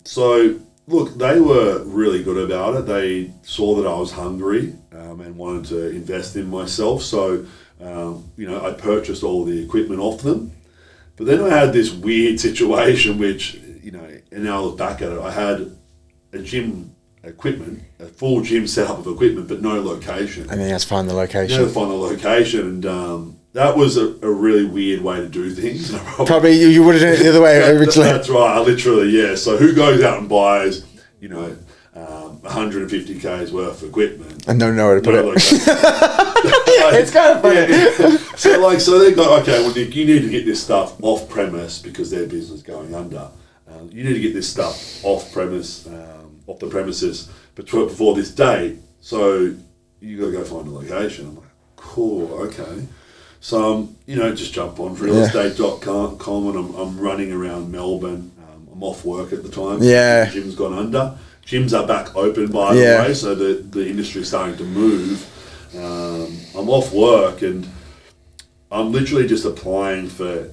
So, look, they were really good about it. They saw that I was hungry and wanted to invest in myself. So, I purchased all the equipment off them. But then I had this weird situation which... and now I look back at it, I had a gym equipment, a full gym setup of equipment, but no location. And then you had to find the location. You had to find the location, and that was a really weird way to do things. Probably you would have done it the other way originally. That's right, literally, yeah. So who goes out and buys, 150K's worth of equipment? And don't know where to put it. It's kind of funny. Yeah. So they go, okay, well, Nick, you need to get this stuff off premise because their business is going under. You need to get this stuff off the premises before this date. So you got to go find a location. I'm like, cool, okay. So just jump on realestate.com and I'm running around Melbourne. I'm off work at the time. Yeah. The gym's gone under. Gyms are back open, by the way, so the industry's starting to move. I'm off work and I'm literally just applying for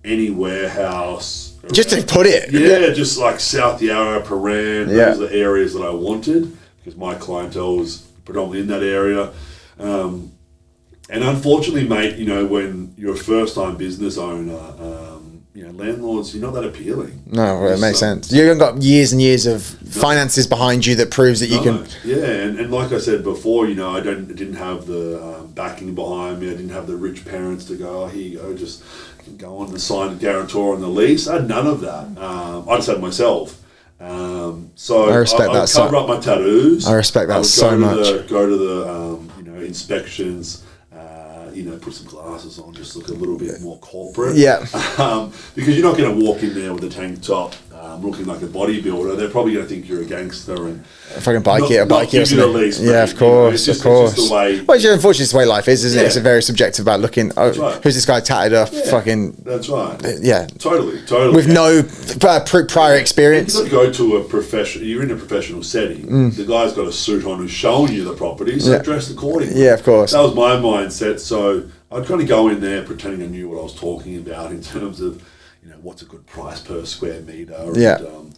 any warehouse. Just to put it. Yeah, just like South Yarra, Paran, those are the areas that I wanted because my clientele was predominantly in that area. And unfortunately, mate, when you're a first-time business owner, landlords, you're not that appealing. No, it makes sense. You haven't got years and years of finances behind you that proves that you can. Yeah, and like I said before, I didn't have the backing behind me. I didn't have the rich parents to go, oh, here you go, just go on and sign a guarantor on the lease. I had none of that. I just had myself. So I respect that. I'd cover up my tattoos. I respect that so much. Go to the inspections. Put some glasses on, just look a little bit more corporate. Yeah. Because you're not going to walk in there with a tank top, looking like a bodybuilder. They're probably going to think you're a gangster and fucking bike it or something. Lease, yeah, of course, of course. It's just the way. Well, unfortunately, it's the way life is, isn't it? It's a very subjective about looking. Oh, right. Who's this guy tatted up? Fucking. That's right. Yeah. Totally. With no prior experience. You've got to go to a professional. You're in a professional setting. The guy's got a suit on who's showing you the property, so dress accordingly. Yeah, of course. That was my mindset. So I'd kind of go in there pretending I knew what I was talking about in terms of, what's a good price per square metre. And,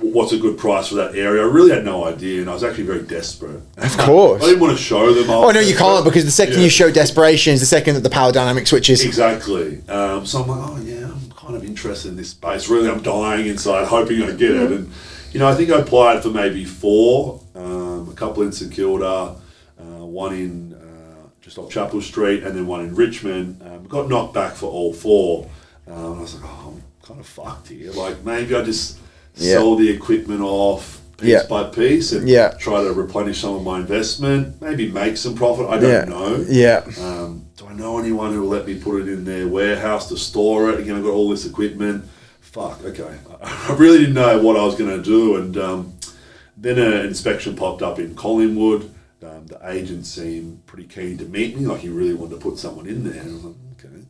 what's a good price for that area. I really had no idea, and I was actually very desperate. Of course. I didn't want to show them. Oh, no, you can't, because the second you show desperation is the second that the power dynamic switches. Exactly. So I'm like, oh, yeah, I'm kind of interested in this space. Really, I'm dying inside, hoping I get it. And, I think I applied for maybe 4, a couple in St Kilda, one in just off Chapel Street, and then one in Richmond. Got knocked back for all 4. And I was like, oh, I'm kind of fucked here. Like, maybe I just sell the equipment off piece by piece and try to replenish some of my investment, maybe make some profit. I don't know. Do I know anyone who will let me put it in their warehouse to store it? Again, I've got all this equipment. Fuck, okay. I really didn't know what I was going to do. And then an inspection popped up in Collingwood. The agent seemed pretty keen to meet me, like he really wanted to put someone in there. And I was like, okay,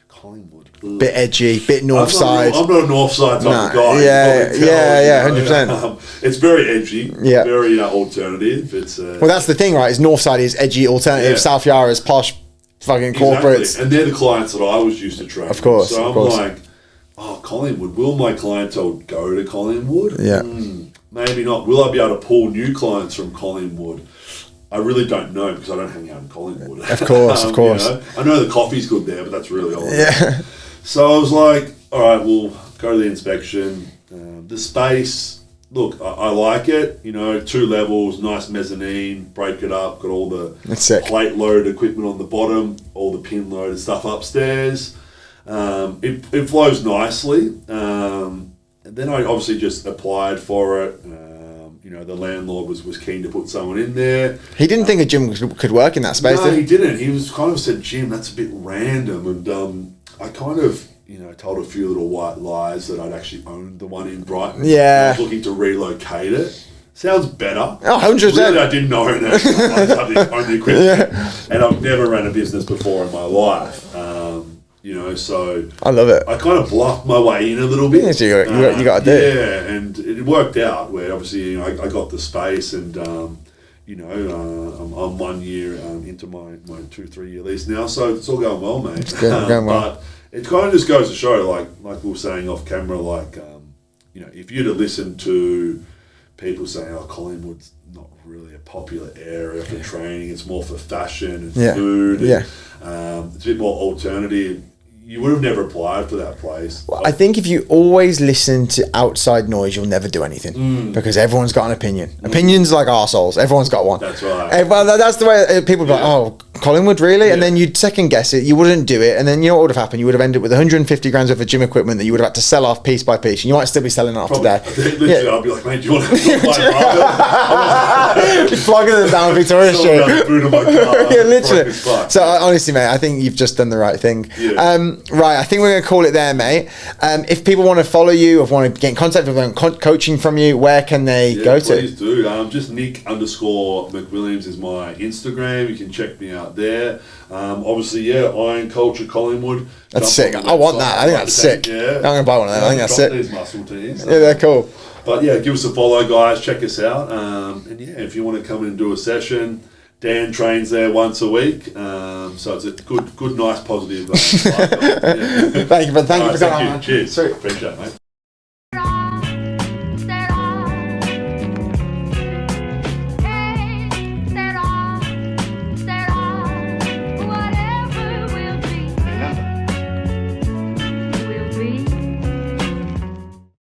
Collingwood. Ugh. Bit edgy, bit north side. I'm not a north side type of guy. Yeah, 100%. It's very edgy, very alternative. It's well, that's the thing, right? Is north side is edgy, alternative. South Yarra is posh, fucking corporates. And they're the clients that I was used to training. Of course, so I'm like, oh, Collingwood. Will my clientele go to Collingwood? Yeah. Maybe not. Will I be able to pull new clients from Collingwood? I really don't know because I don't hang out in Collingwood. Of course, of course. I know the coffee's good there, but that's really all. Yeah. So I was like, all right, we'll go to the inspection. The space, look, I like it. 2 levels, nice mezzanine, break it up, got all the plate loaded equipment on the bottom, all the pin loaded stuff upstairs. It flows nicely. And then I obviously just applied for it. The landlord was keen to put someone in there. He didn't think a gym could work in that space, No, he didn't. He was kind of said, Jim, that's a bit random. And I kind of, told a few little white lies that I'd actually owned the one in Brighton. Yeah. I was looking to relocate it. Sounds better. Oh, 100%. Really, I didn't own it. I just owned the equipment. And I've never ran a business before in my life. So I love it. I kind of bluffed my way in a little bit. Yeah, so you got to do it. Yeah, and it worked out where obviously I got the space and I'm 1 year into my 2-3 year lease now, so it's all going well, mate. It's going well. But it kind of just goes to show, like we were saying off camera, if you'd have listened to people saying, oh, Collingwood's not really a popular area for training, it's more for fashion and food. And, it's a bit more alternative. You would have never applied for that place. Well, I think if you always listen to outside noise, you'll never do anything because everyone's got an opinion. Opinions like arseholes. Everyone's got one. That's right. Well, that's the way people be like, oh, Collingwood, really? And then you'd second guess it, you wouldn't do it, and then you know what would have happened? You would have ended up with 150 grams worth of gym equipment that you would have had to sell off piece by piece, and you might still be selling it off today. Literally, I'll be like, mate, do you want to flogging them down Victoria Street? Yeah, literally. So honestly, mate, I think you've just done the right thing. Right, I think we're going to call it there, mate. If people want to follow you, if want to get in contact with them, coaching from you, where can they go to? Please do. Just Nic _McWilliams is my Instagram. You can check me out there. Obviously, Iron Culture Collingwood. That's sick. I want that. I think that's sick. Yeah. I'm going to buy one of them. I think that's sick. These muscle tees. Yeah, they're cool. But yeah, give us a follow, guys. Check us out. And yeah, if you want to come in and do a session, Dan trains there once a week. So it's a good, nice, positive. Thank you for coming on. Cheers. Appreciate it, mate.